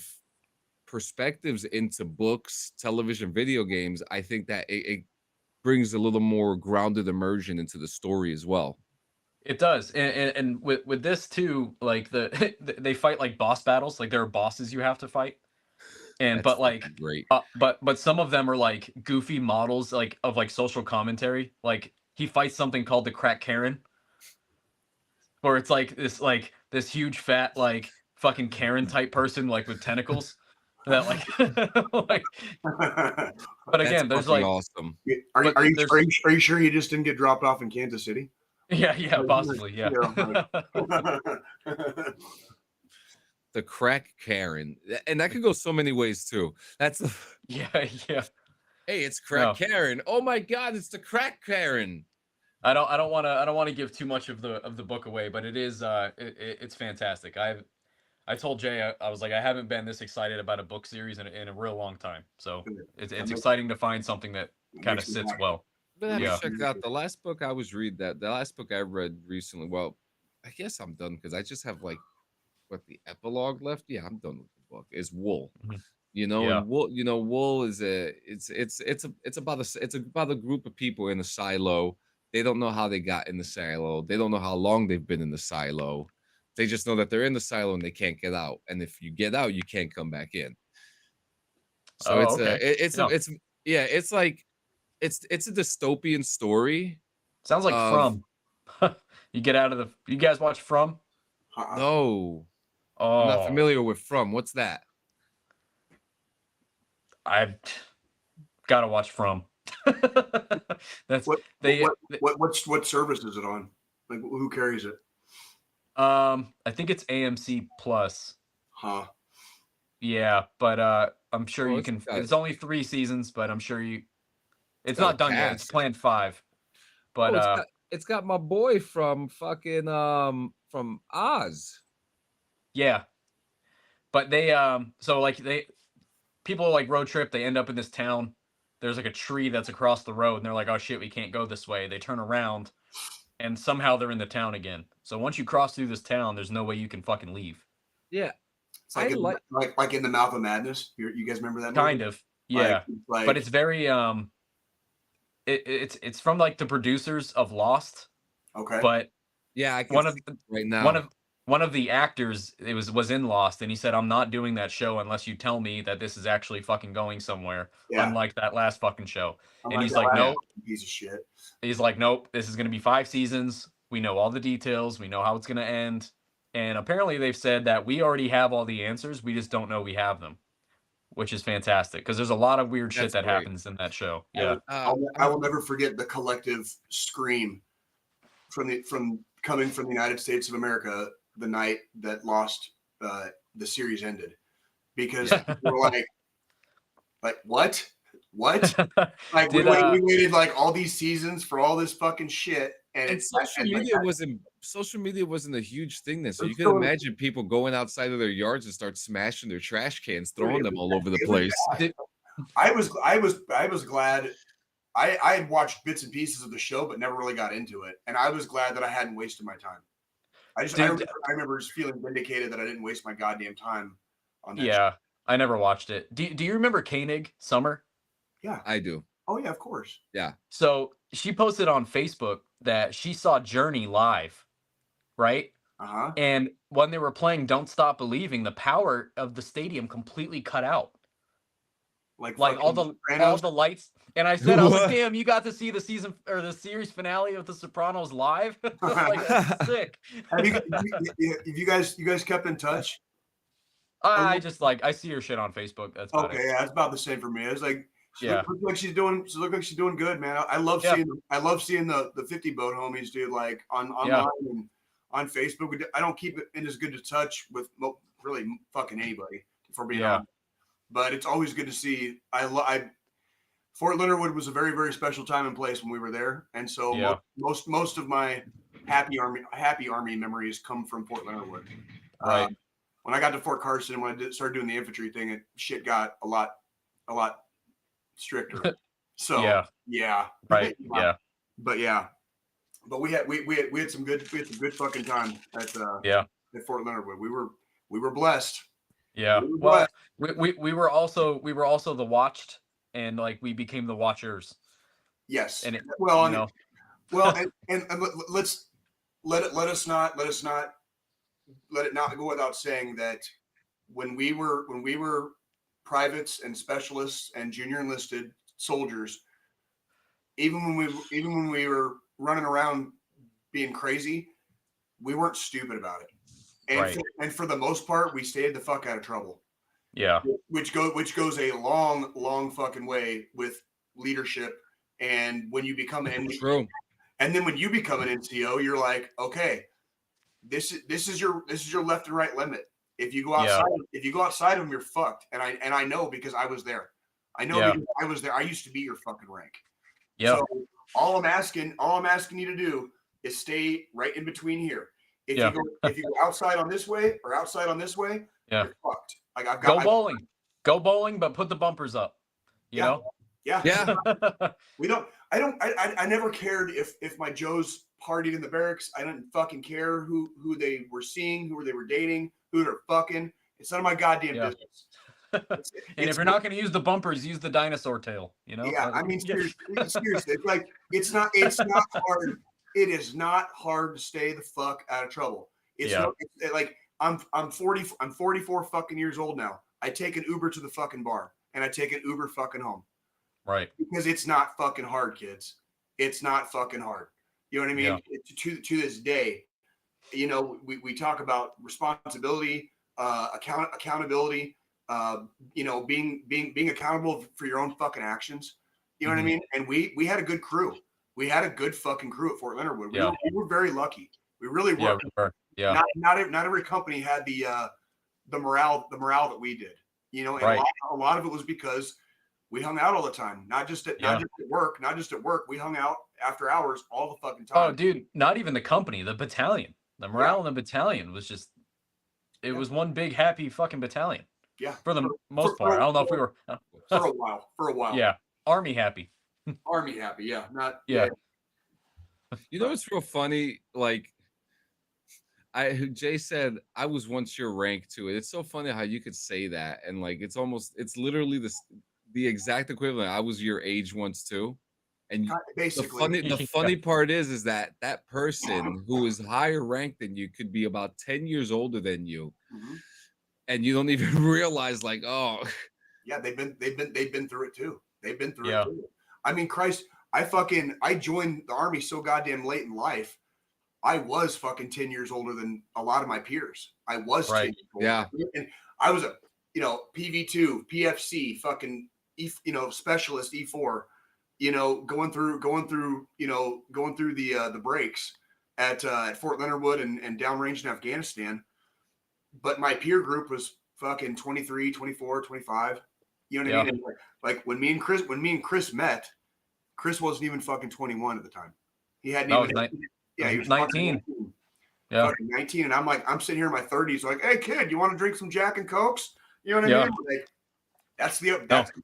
perspectives into books, television, video games, I think that it brings a little more grounded immersion into the story as well. It does. And with this too, like they fight like boss battles, like there are bosses you have to fight. And but like great. But some of them are like goofy models like of like social commentary. Like he fights something called the Crack Karen, where it's like this huge fat like fucking Karen type person like with tentacles that like but again there's like awesome. Are you sure he just didn't get dropped off in Kansas City? Yeah, possibly, yeah. The Crack Karen, and that could go so many ways too. That's yeah. Hey, it's Crack Karen. Oh my God, it's the Crack Karen. I don't want to give too much of the book away, but it is it's fantastic. I told Jay I was like I haven't been this excited about a book series in a real long time. So it's exciting to find something that kind of sits well. But Yeah. check out the last book I read recently. Well, I guess I'm done because I just have like the epilogue left. Yeah, I'm done with the book. Is Wool. Mhm. And Wool is it's about a group of people in a silo. They don't know how they got in the silo. They don't know how long they've been in the silo. They just know that they're in the silo and they can't get out. And if you get out, you can't come back in. So it's a dystopian story. Sounds like From. You guys watch From? No. Oh, I'm not familiar with From. What's that? I've got to watch From. That's what service is it on? Like who carries it? I think it's AMC Plus. Huh. Yeah, but I'm sure you can. It's only 3 seasons, but I'm sure you. It's not done yet. It's planned 5. But it's got my boy from fucking from Oz. Yeah. But they so like people like road trip, they end up in this town. There's like a tree that's across the road and they're like, "Oh shit, we can't go this way." They turn around and somehow they're in the town again. So once you cross through this town, there's no way you can fucking leave. Yeah. It's like in the Mouth of Madness. You guys remember that movie? Kind of. Yeah. But it's very it's from like the producers of Lost. Okay. But yeah, I can right now. One of the actors was in Lost, and he said, "I'm not doing that show unless you tell me that this is actually fucking going somewhere." Yeah. Unlike that last fucking show. And he's like, "Nope." Piece of shit. He's like, "Nope. This is going to be 5 seasons. We know all the details. We know how it's going to end." And apparently, they've said that we already have all the answers. We just don't know we have them, which is fantastic because there's a lot of weird shit that happens in that show. Yeah. I will never forget the collective scream from coming from the United States of America the night that Lost the series ended, because we're like what like we waited like all these seasons for all this fucking shit, and social media wasn't a huge thing then, so you can imagine people going outside of their yards and start smashing their trash cans, throwing them all over the place. I was glad. I had watched bits and pieces of the show, but never really got into it, and I was glad that I hadn't wasted my time. I remember just feeling vindicated that I didn't waste my goddamn time on that. Yeah, show. I never watched it. Do you remember Koenig Summer? Yeah, I do. Oh yeah, of course. Yeah. So she posted on Facebook that she saw Journey live, right? Uh-huh. And when they were playing "Don't Stop Believing," the power of the stadium completely cut out. Like all the lights. And I said, I was like, "Damn, you got to see the season or the series finale of The Sopranos live." Like, that's sick. Have you guys kept in touch? I just I see her shit on Facebook. That's about it. Yeah, it's about the same for me. It's like she looks like she's doing good, man. I love seeing the 50 boat homies, dude. Like online and on Facebook. I don't keep it in as good a touch with really fucking anybody, for being honest. But it's always good to see. Fort Leonard Wood was a very, very special time and place when we were there, and so most of my happy army memories come from Fort Leonard Wood. Right. When I got to Fort Carson, when I started doing the infantry thing, shit got a lot stricter. So right, but we had some good fucking time at Fort Leonard Wood. We were blessed. Yeah. Well, we were also the watched, and we became the watchers. Yes. And and let's let it not go without saying that when we were privates and specialists and junior enlisted soldiers, even when we were running around being crazy, we weren't stupid about it. And for the most part, we stayed the fuck out of trouble. Yeah. Which goes a long fucking way with leadership. And when you become an NCO, and then when you become an NCO, you're like, okay, this is your left and right limit. If you go outside of them, you're fucked. And I know because I was there. I know because I was there. I used to be your fucking rank. Yeah. All I'm asking you to do is stay right in between here. If you go outside on this way or outside on this way, you're fucked. Like I've got Go bowling, but put the bumpers up. You know? Yeah. I never cared if my Joes partied in the barracks. I didn't fucking care who they were seeing, who they were dating, who they're fucking. It's none of my goddamn business. And if you're not going to use the bumpers, use the dinosaur tail. You know? Yeah, I memean seriously, it's like it's not hard. It is not hard to stay the fuck out of trouble. It's like I'm 44 fucking years old now. I take an Uber to the fucking bar and I take an Uber fucking home. Right. Because it's not fucking hard, kids. It's not fucking hard. You know what I mean? Yeah. To this day, you know, we talk about responsibility, accountability, you know, being accountable for your own fucking actions. You know what I mean? And we had a good crew. We had a good fucking crew at Fort Leonard Wood. We were very lucky. We really were. Yeah. Not every company had the morale that we did. You know, and a lot of it was because we hung out all the time, not just at work. We hung out after hours all the fucking time. Oh, dude, not even the company, the battalion. The morale in the battalion was just, it was one big happy fucking battalion. Yeah. For the most part. I don't know if we were. For a while. Yeah. Army happy. Army happy. Yeah. Yeah. You know, it's real funny. Like, Jay said, I was once your rank too. It's so funny how you could say that. And like, it's literally the exact equivalent. I was your age once too. And basically, the funny part is that person who is higher ranked than you could be about 10 years older than you. Mm-hmm. And you don't even realize, like, oh, yeah, they've been through it too. They've been through it too. I mean, Christ, I joined the Army so goddamn late in life. I was fucking 10 years older than a lot of my peers. I was 10 years older. Yeah. And I was a, PV2, PFC, fucking, specialist E4, going through the breaks at Fort Leonard Wood and downrange in Afghanistan. But my peer group was fucking 23, 24, 25. You know what I mean? And like when me and Chris met, Chris wasn't even fucking 21 at the time. He hadn't he was 19. Yeah. Fucking 19. And I'm sitting here in my 30s, like, hey kid, you want to drink some Jack and Cokes? You know what I mean? Like, that's the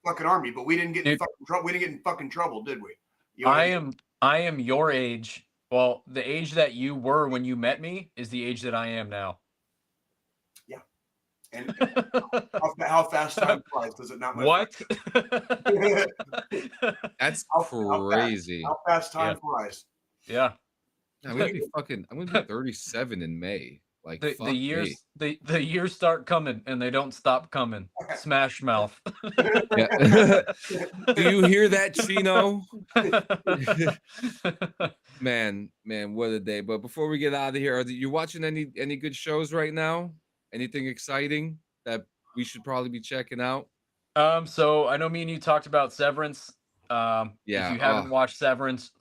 fucking Army, but we didn't get in fucking trouble. We didn't get in fucking trouble, did we? You know I am your age. Well, the age that you were when you met me is the age that I am now. Yeah. And how fast time flies, does it not? What? That's crazy. How fast time flies. Yeah. I'm gonna be 37 in May. Like the years start coming and they don't stop coming. Smash mouth. Do you hear that, Chino? man, what a day. But before we get out of here, are you watching any good shows right now? Anything exciting that we should probably be checking out? So I know me and you talked about Severance. If you haven't watched Severance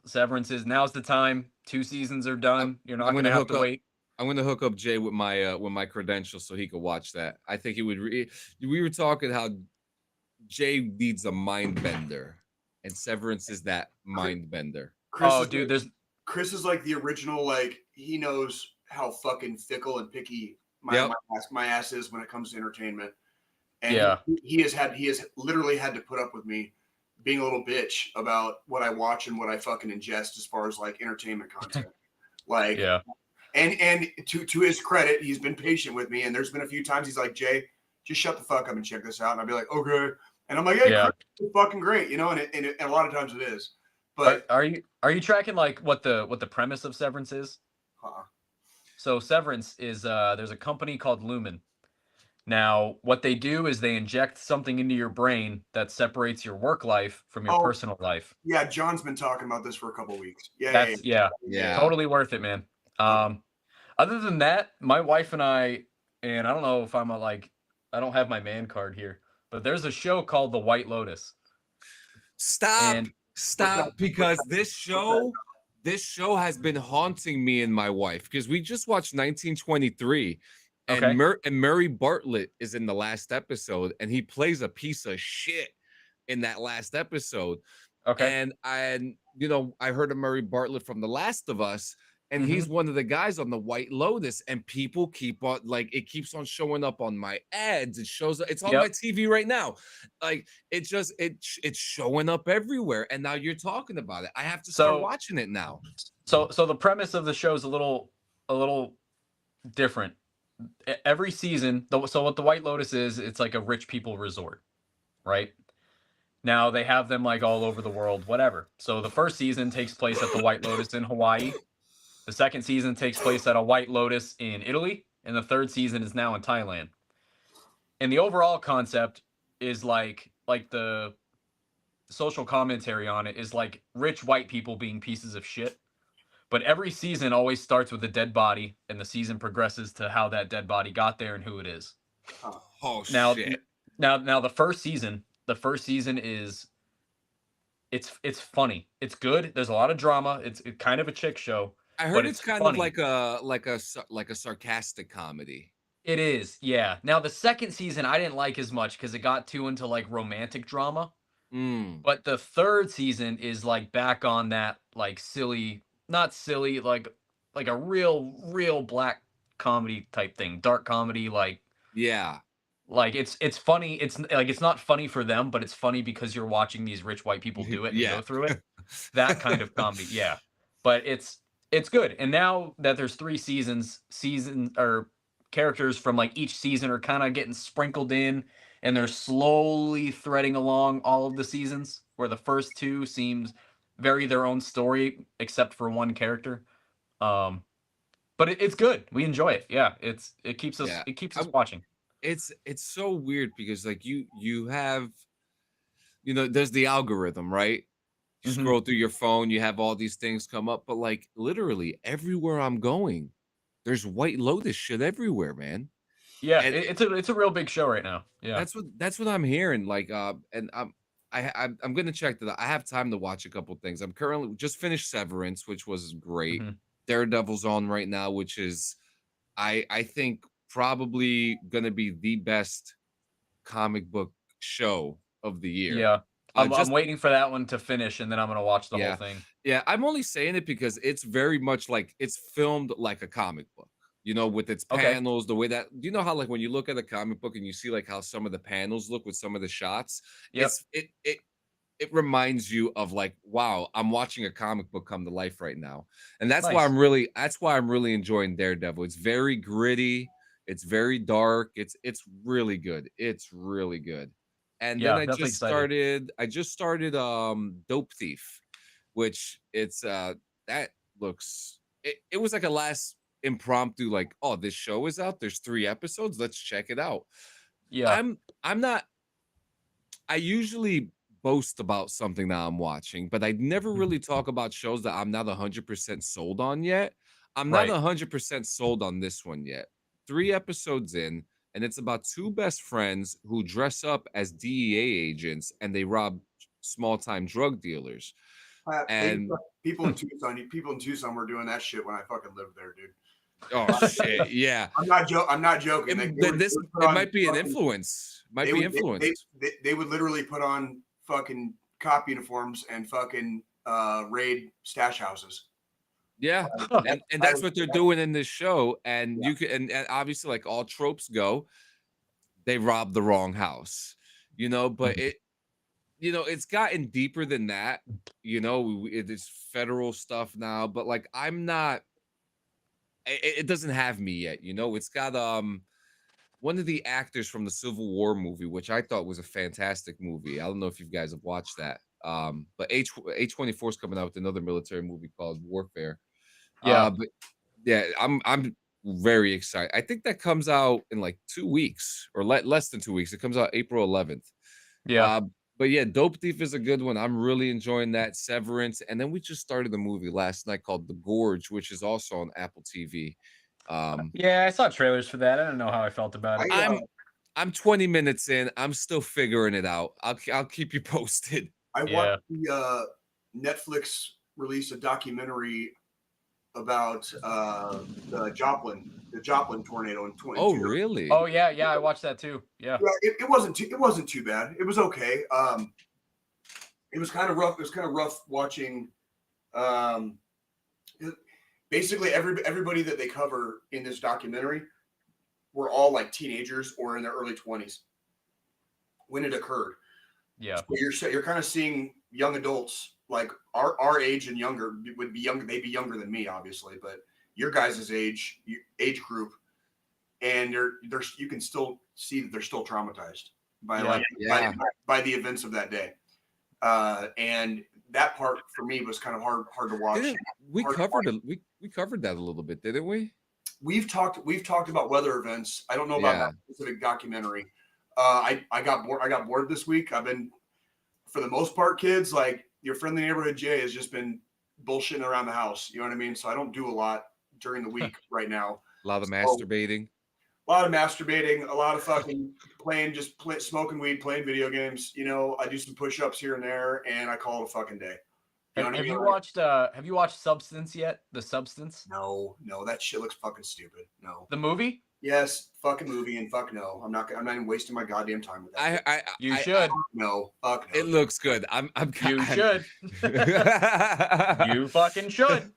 is now's the time. 2 seasons are done. You're not going to have to wait. I'm going to hook up Jay with my credentials so he could watch that. I think he would. We were talking how Jay needs a mind bender, and Severance is that mind bender. Chris is like the original. Like, he knows how fucking fickle and picky my ass is when it comes to entertainment. And he has literally had to put up with me being a little bitch about what I watch and what I fucking ingest as far as like entertainment content. Like, and to his credit, he's been patient with me. And there's been a few times he's like, Jay, just shut the fuck up and check this out. And I'll be like, okay. And I'm like, hey, it's fucking great, and a lot of times it is. But are you tracking like what the premise of Severance is? So Severance is there's a company called Lumen. Now, what they do is they inject something into your brain that separates your work life from your personal life. Yeah, John's been talking about this for a couple of weeks. Yeah. Totally worth it, man. Other than that, my wife and I don't know if I don't have my man card here, but there's a show called The White Lotus. Stop, because this show has been haunting me and my wife because we just watched 1923. And Murray Bartlett is in the last episode, and he plays a piece of shit in that last episode. Okay. And I heard of Murray Bartlett from The Last of Us, and Mm-hmm. he's one of the guys on the White Lotus, and people keep on it keeps on showing up on my ads. It's on my TV right now. Like it's showing up everywhere, and now you're talking about it. I have to start watching it now. So the premise of the show is a little different. Every season, so what the White Lotus is, it's like a rich people resort, right? Now they have them like all over the world, whatever. So the first season takes place at the White Lotus in Hawaii. The second season takes place at a White Lotus in Italy, and the third season is now in Thailand. And the overall concept is like the social commentary on it is like rich white people being pieces of shit. But every season always starts with a dead body, and the season progresses to how that dead body got there and who it is. Shit. Now the first season is it's funny. It's good. There's a lot of drama. It's kind of a chick show. I heard it's kind of like a sarcastic comedy. It is, yeah. Now the second season I didn't like as much because it got too into like romantic drama. But the third season is like back on that like silly, not silly, like a real black comedy type thing, dark comedy, like like it's funny. It's like it's not funny for them, but it's funny because you're watching these rich white people do it and go through it. That kind of comedy, yeah. But it's good. And now that there's 3 seasons or characters from like each season are kind of getting sprinkled in, and they're slowly threading along all of the seasons, where the first 2 seemed very their own story except for one character. But it's good. We enjoy it. Yeah, it keeps us watching. It's so weird because like you have there's the algorithm, right? You scroll through your phone, you have all these things come up, but like literally everywhere I'm going, there's White Lotus shit everywhere, man. Yeah, and it's a real big show right now. Yeah, that's what I'm hearing. Like, and I'm gonna check that. I have time to watch a couple things. I'm currently just finished Severance, which was great. Daredevil's on right now, which is I think probably gonna be the best comic book show of the year. Yeah. I'm waiting for that one to finish, and then I'm gonna watch the whole thing. Yeah, I'm only saying it because it's very much like it's filmed like a comic book, with its panels, the way that you know how like when you look at a comic book and you see like how some of the panels look with some of the shots, it reminds you of like, wow, I'm watching a comic book come to life right now. And that's why I'm really enjoying Daredevil. It's very gritty, it's very dark, it's really good. It's really good. And then I just started Dope Thief, which it's that looks it was like a last impromptu like, oh, this show is out, there's 3 episodes, let's check it out. I usually boast about something that I'm watching, but I never really talk about shows that I'm not 100% sold on yet. I'm not 100% sold on this one yet. 3 episodes in, and it's about 2 best friends who dress up as DEA agents and they rob small-time drug dealers. And people in Tucson were doing that shit when I fucking lived there, dude. Oh shit, yeah. I'm not joking. It might be an influence. They would literally put on fucking cop uniforms and fucking raid stash houses. Yeah, and that's what they're doing in this show. And you can, and obviously, like all tropes go, they robbed the wrong house, But it's gotten deeper than that. It's federal stuff now. But like, I'm not. It doesn't have me yet. It's got one of the actors from the Civil War movie, which I thought was a fantastic movie. I don't know if you guys have watched that. But A24 is coming out with another military movie called Warfare. But yeah, I'm very excited. I think that comes out in like 2 weeks or less than 2 weeks. It comes out April 11th. Yeah. But yeah, Dope Thief is a good one. I'm really enjoying that. Severance. And then we just started a movie last night called The Gorge, which is also on Apple TV. Yeah, I saw trailers for that. I don't know how I felt about it. I'm 20 minutes in. I'm still figuring it out. I'll keep you posted. I watched the Netflix release a documentary about the Joplin tornado in 2022. Oh, really? Oh, yeah, I watched that too. Yeah. It wasn't too bad. It was okay. It was kind of rough. It was kind of rough watching. Basically, everybody that they cover in this documentary were all like teenagers or in their early 20s when it occurred. Yeah. So you're kind of seeing young adults like our age and younger would be younger. They'd be younger than me, obviously, but your guys' age group, and you can still see that they're still traumatized by by the events of that day. And that part for me was kind of hard to watch. We covered that a little bit, didn't we? We've talked about weather events. I don't know about that specific documentary. I got bored this week. I've been, for the most part, kids, like your friendly neighborhood Jay has just been bullshitting around the house. You know what I mean? So I don't do a lot during the week right now. A lot of masturbating. A lot of fucking smoking weed, playing video games. You know, I do some push-ups here and there, and I call it a fucking day. Have you watched Substance yet? The Substance? No, that shit looks fucking stupid. No. The movie? Yes, fucking movie, and fuck no. I'm not even wasting my goddamn time with that. You should. No, fuck no. It looks good. You should. You fucking should.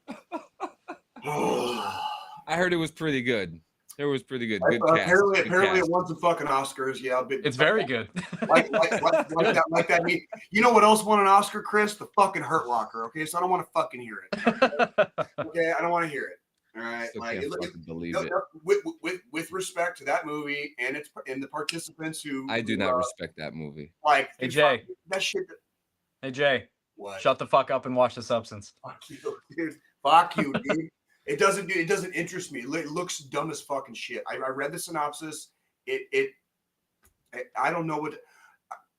I heard it was pretty good. It was pretty good. Good cast. Apparently it won some fucking Oscars. Yeah, it's very good. like that. You know what else won an Oscar, Chris? The fucking Hurt Locker. Okay, so I don't want to fucking hear it. Okay, I don't want to hear it. All right, believe it. With respect to that movie and the participants who I do not respect that movie. Like, hey Jay, that shit. Hey Jay, what? Shut the fuck up and watch The Substance. Fuck you, dude. Fuck you, dude. It doesn't interest me. It looks dumb as fucking shit. I read the synopsis. I don't know what.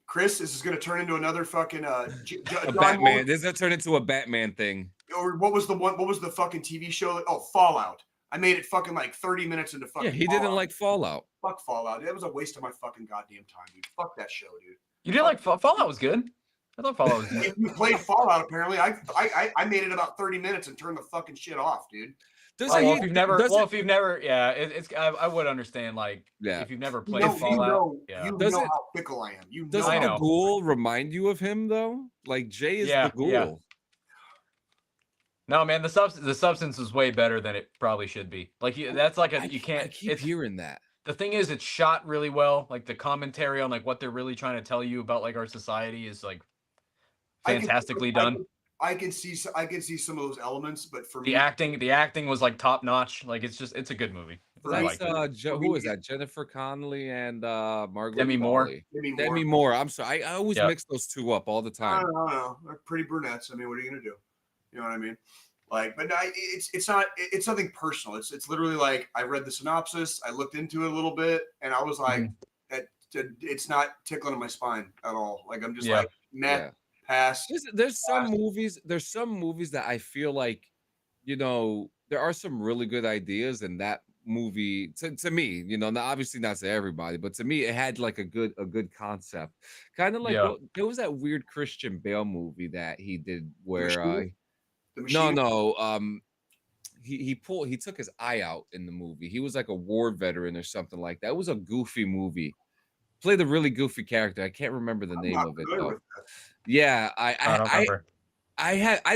Chris, this is going to turn into another fucking Batman. This is going to turn into a Batman thing. Or what was the fucking TV show? Oh, Fallout. I made it fucking like 30 minutes into fucking. Yeah, he Fallout. didn't like Fallout. Fuck Fallout. That was a waste of my fucking goddamn time, dude. Fuck that show, dude. You didn't like Fallout? Was good. I thought Fallout was good. If you played Fallout, apparently, I made it about 30 minutes and turned the fucking shit off, dude. If you've never, I would understand. Like, if you've never played Fallout, you know how fickle I am. Does the ghoul remind you of him though? Like Jay is the ghoul. Yeah. No, man, the substance is way better than it probably should be. Like, that's like you can't. I keep hearing that. The thing is, it's shot really well. Like the commentary on like what they're really trying to tell you about like our society is like fantastically done. I can see some of those elements, but for the acting was like top notch. Like it's a good movie. Who is that? Jennifer Connelly and Margaret Demi Moore. Demi Moore. I'm sorry. I always mix those two up all the time. I don't know. They're pretty brunettes. I mean, what are you gonna do? You know what I mean? Like, but it's nothing personal. It's literally like I read the synopsis, I looked into it a little bit, and I was like, it's not tickling in my spine at all. Like I'm just like, pass. There's some movies that I feel like, you know, there are some really good ideas in that movie to me, you know, obviously not to everybody, but to me it had like a good concept. Kind of like there was that weird Christian Bale movie that he did where he took his eye out in the movie. He was like a war veteran or something like that. It was a goofy movie. Played a really goofy character. I can't remember the name of it though. Yeah, I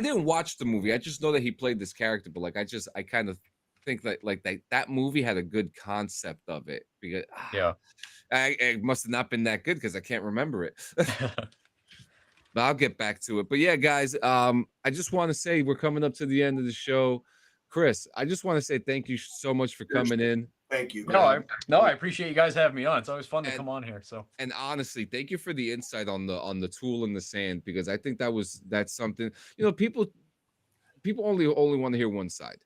didn't watch the movie. I just know that he played this character, but like I kind of think that movie had a good concept of it because it must have not been that good because I can't remember it. But I'll get back to it. But yeah, guys, I just want to say we're coming up to the end of the show. Chris, I just want to say thank you so much for coming in. Thank you. I appreciate you guys having me on. It's always fun to come on here. So, and honestly, thank you for the insight on the tool in the sand, because I think that's something, you know, people only want to hear one side.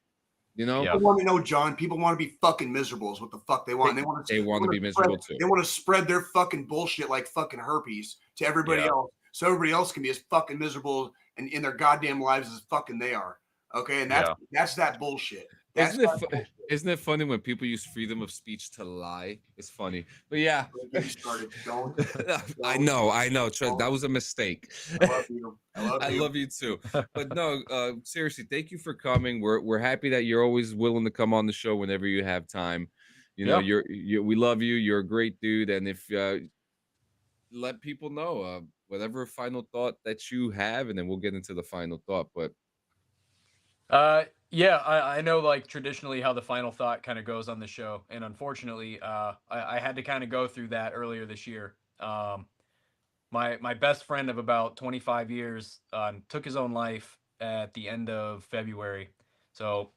You know, people want to know, John. People want to be fucking miserable is what the fuck they want. They want to be miserable too. They want to spread their fucking bullshit like fucking herpes to everybody else, so everybody else can be as fucking miserable and in their goddamn lives as fucking they are. Okay, and that's that bullshit. Isn't it funny when people use freedom of speech to lie? It's funny, but yeah. I know. That was a mistake. I love you. I love you too. But no, seriously, thank you for coming. We're happy that you're always willing to come on the show whenever you have time. You know, we love you. You're a great dude, and if let people know, whatever final thought that you have, and then we'll get into the final thought. But Yeah, I know like traditionally how the final thought kind of goes on the show, and unfortunately, I had to kind of go through that earlier this year. My best friend of about 25 years took his own life at the end of February. So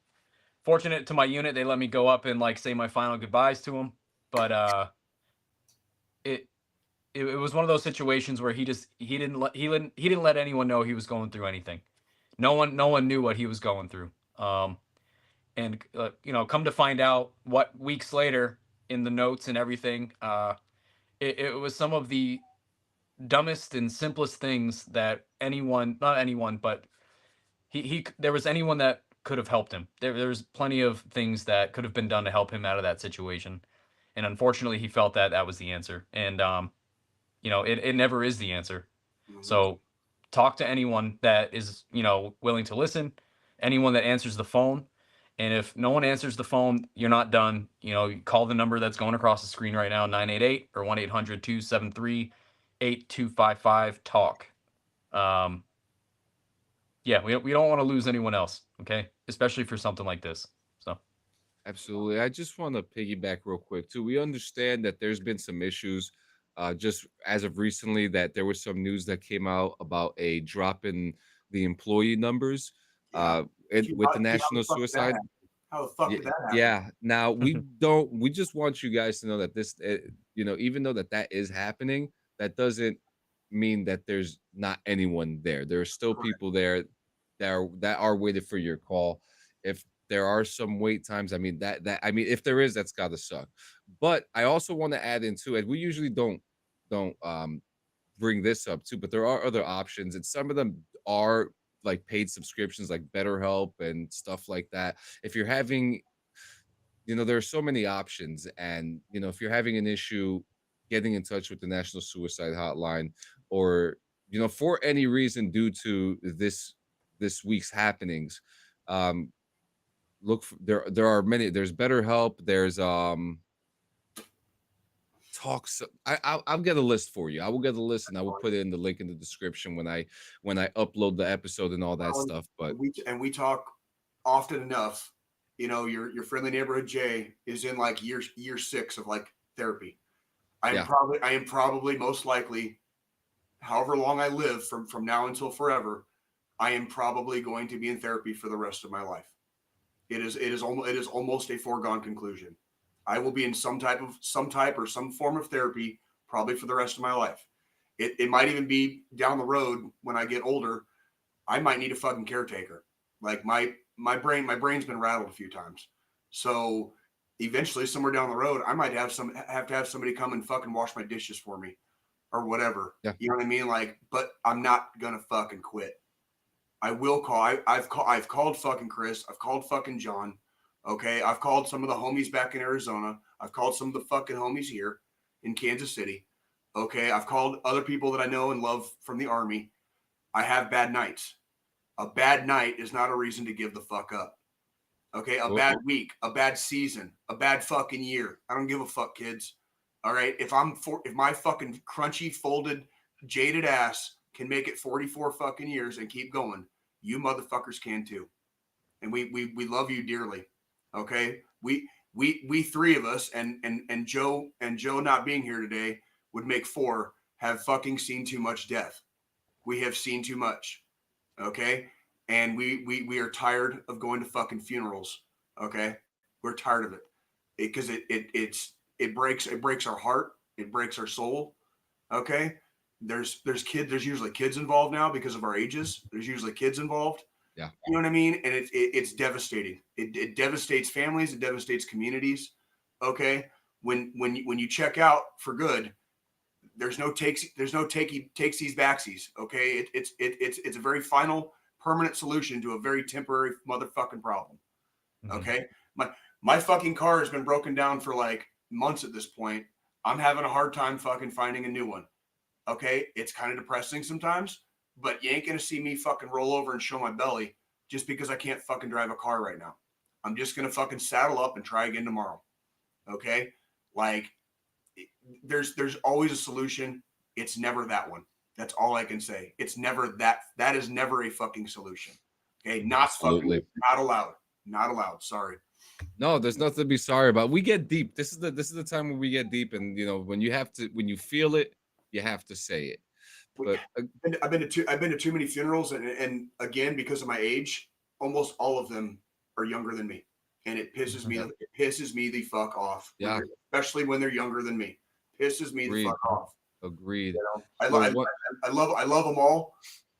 fortunate to my unit, they let me go up and like say my final goodbyes to him. But it, it was one of those situations where he didn't let anyone know he was going through anything. No one knew what he was going through. And come to find out what weeks later in the notes and everything, it was some of the dumbest and simplest things that anyone, not anyone, but he there was anyone that could have helped him. There was plenty of things that could have been done to help him out of that situation, and unfortunately, he felt that that was the answer, and it never is the answer. So talk to anyone that is willing to listen, anyone that answers the phone. And if no one answers the phone, you're not done. You call the number that's going across the screen right now, 988 or 1-800-273-8255 talk. Yeah, we don't want to lose anyone else, okay? Especially for something like this. So absolutely. I just want to piggyback real quick too. We understand that there's been some issues just as of recently, that there was some news that came out about a drop in the employee numbers Yeah. with the How national the fuck did that suicide. happen? How the fuck Yeah, did that happen? yeah. Now we just want you guys to know that this, even though that is happening, that doesn't mean that there's not anyone there. There are still Correct. people there that are waiting for your call. If there are some wait times, I mean if there is, that's gotta suck. But I also want to add into it. We usually don't bring this up too, but there are other options, and some of them are like paid subscriptions, like BetterHelp and stuff like that. If you're having, there are so many options, and if you're having an issue getting in touch with the National Suicide Hotline, or for any reason due to this week's happenings, um, there are many. There's BetterHelp. There's talks. I'll get a list for you. I will get a list, and I will put it in the link in the description when I upload the episode and all that stuff. But we talk often enough. Your friendly neighborhood Jay is in like year 6 of like therapy. I am probably most likely, however long I live from now until forever, I am probably going to be in therapy for the rest of my life. It is almost a foregone conclusion. I will be in some type or some form of therapy probably for the rest of my life. It might even be down the road when I get older, I might need a fucking caretaker. Like my brain's been rattled a few times. So eventually somewhere down the road, I might have to have somebody come and fucking wash my dishes for me or whatever. Yeah. You know what I mean? Like, but I'm not gonna fucking quit. I will call. I've called fucking Chris. I've called fucking John. Okay. I've called some of the homies back in Arizona. I've called some of the fucking homies here in Kansas City. Okay. I've called other people that I know and love from the Army. I have bad nights. A bad night is not a reason to give the fuck up. Okay. A bad week, a bad season, a bad fucking year. I don't give a fuck, kids. All right. If my fucking crunchy, folded, jaded ass can make it 44 fucking years and keep going, you motherfuckers can too. And we love you dearly. Okay. We three of us and Joe not being here today would make 4, have fucking seen too much death. We have seen too much. Okay. And we are tired of going to fucking funerals. Okay. We're tired of it because it breaks our heart. It breaks our soul. Okay. There's usually kids involved now because of our ages. There's usually kids involved. Yeah. You know what I mean? And it's devastating. It devastates families. It devastates communities. Okay. When you check out for good, there's no takesies backsies. Okay. It's a very final permanent solution to a very temporary motherfucking problem. Okay. My fucking car has been broken down for like months at this point. I'm having a hard time fucking finding a new one. Okay. It's kind of depressing sometimes, but you ain't going to see me fucking roll over and show my belly just because I can't fucking drive a car right now. I'm just going to fucking saddle up and try again tomorrow. Okay. Like there's always a solution. It's never that one. That's all I can say. It's never that. That is never a fucking solution. Okay, not Absolutely. fucking, not allowed. Not allowed. Sorry. No, there's nothing to be sorry about. We get deep. This is the time when we get deep, and when you feel it, you have to say it. But I've been to too many funerals, and again, because of my age, almost all of them are younger than me, and it pisses me. It pisses me the fuck off. Yeah, especially when they're younger than me. Pisses me the fuck off. Agreed. I love them all,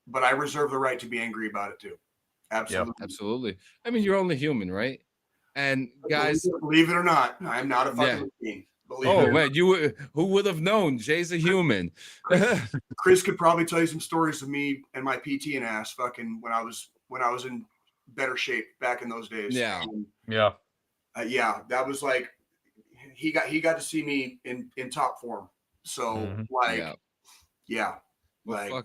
but I reserve the right to be angry about it too. Absolutely. Yep, absolutely. I mean, you're only human, right? And guys, believe it or not, I'm not a fucking machine. Man, who would have known? Jay's a human. Chris could probably tell you some stories of me and my PT and ass fucking when I was in better shape back in those days. Yeah. Yeah, that was like he got to see me in top form. So fuck yeah. Well,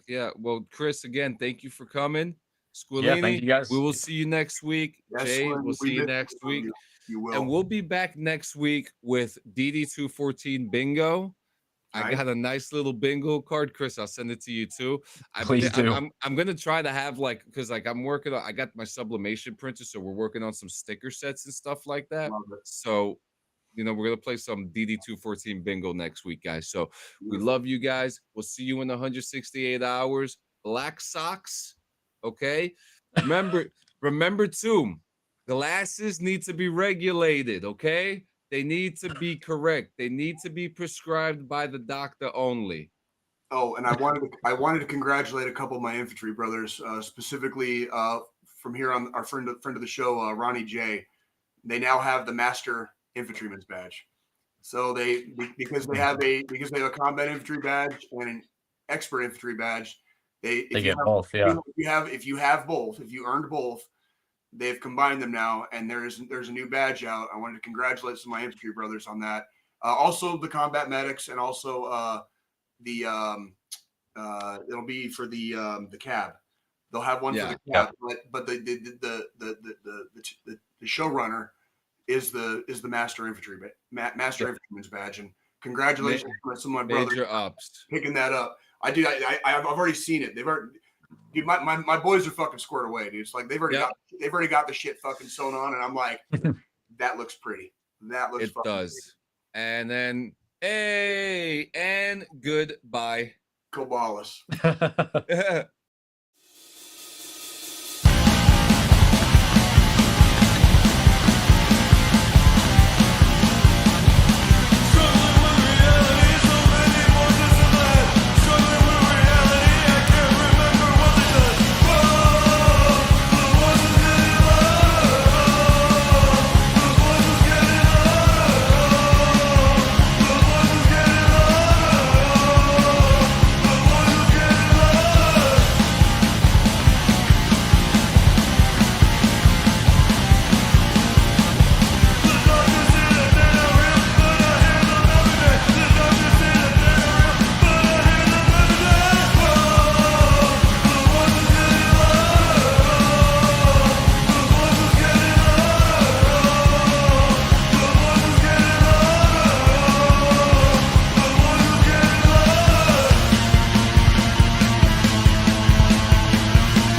Chris, again, thank you for coming. Squillini, yeah, thank you guys. We will see you next week. Yes, Jay, we'll see you next week. You will. And we'll be back next week with DD214 Bingo. I got a nice little bingo card, Chris. I'll send it to you too. Please do. I'm gonna try to have because I'm working on. I got my sublimation printer, so we're working on some sticker sets and stuff like that. So, we're gonna play some DD214 Bingo next week, guys. So we love you guys. We'll see you in 168 hours. Black socks, okay? Remember too. Glasses need to be regulated, okay? They need to be correct. They need to be prescribed by the doctor only. Oh, and I wanted to congratulate a couple of my infantry brothers, specifically from here on our friend of the show, Ronnie J. They now have the Master Infantryman's badge. So because they have a combat infantry badge and an expert infantry badge, they get both. Yeah. If you have both, if you earned both, they've combined them now, and there's a new badge out. I wanted to congratulate some of my infantry brothers on that. Also the combat medics, and also it'll be for the cab. They'll have one for the cab, but the showrunner is the Master Infantryman's badge. And congratulations to some of my brothers Major ups picking that up. I've already seen it. Dude, my boys are fucking squared away, dude. It's like they've already got the shit fucking sewn on, and I'm like, that looks pretty. That looks. It does. Pretty. And then, hey, and goodbye. Cobalis.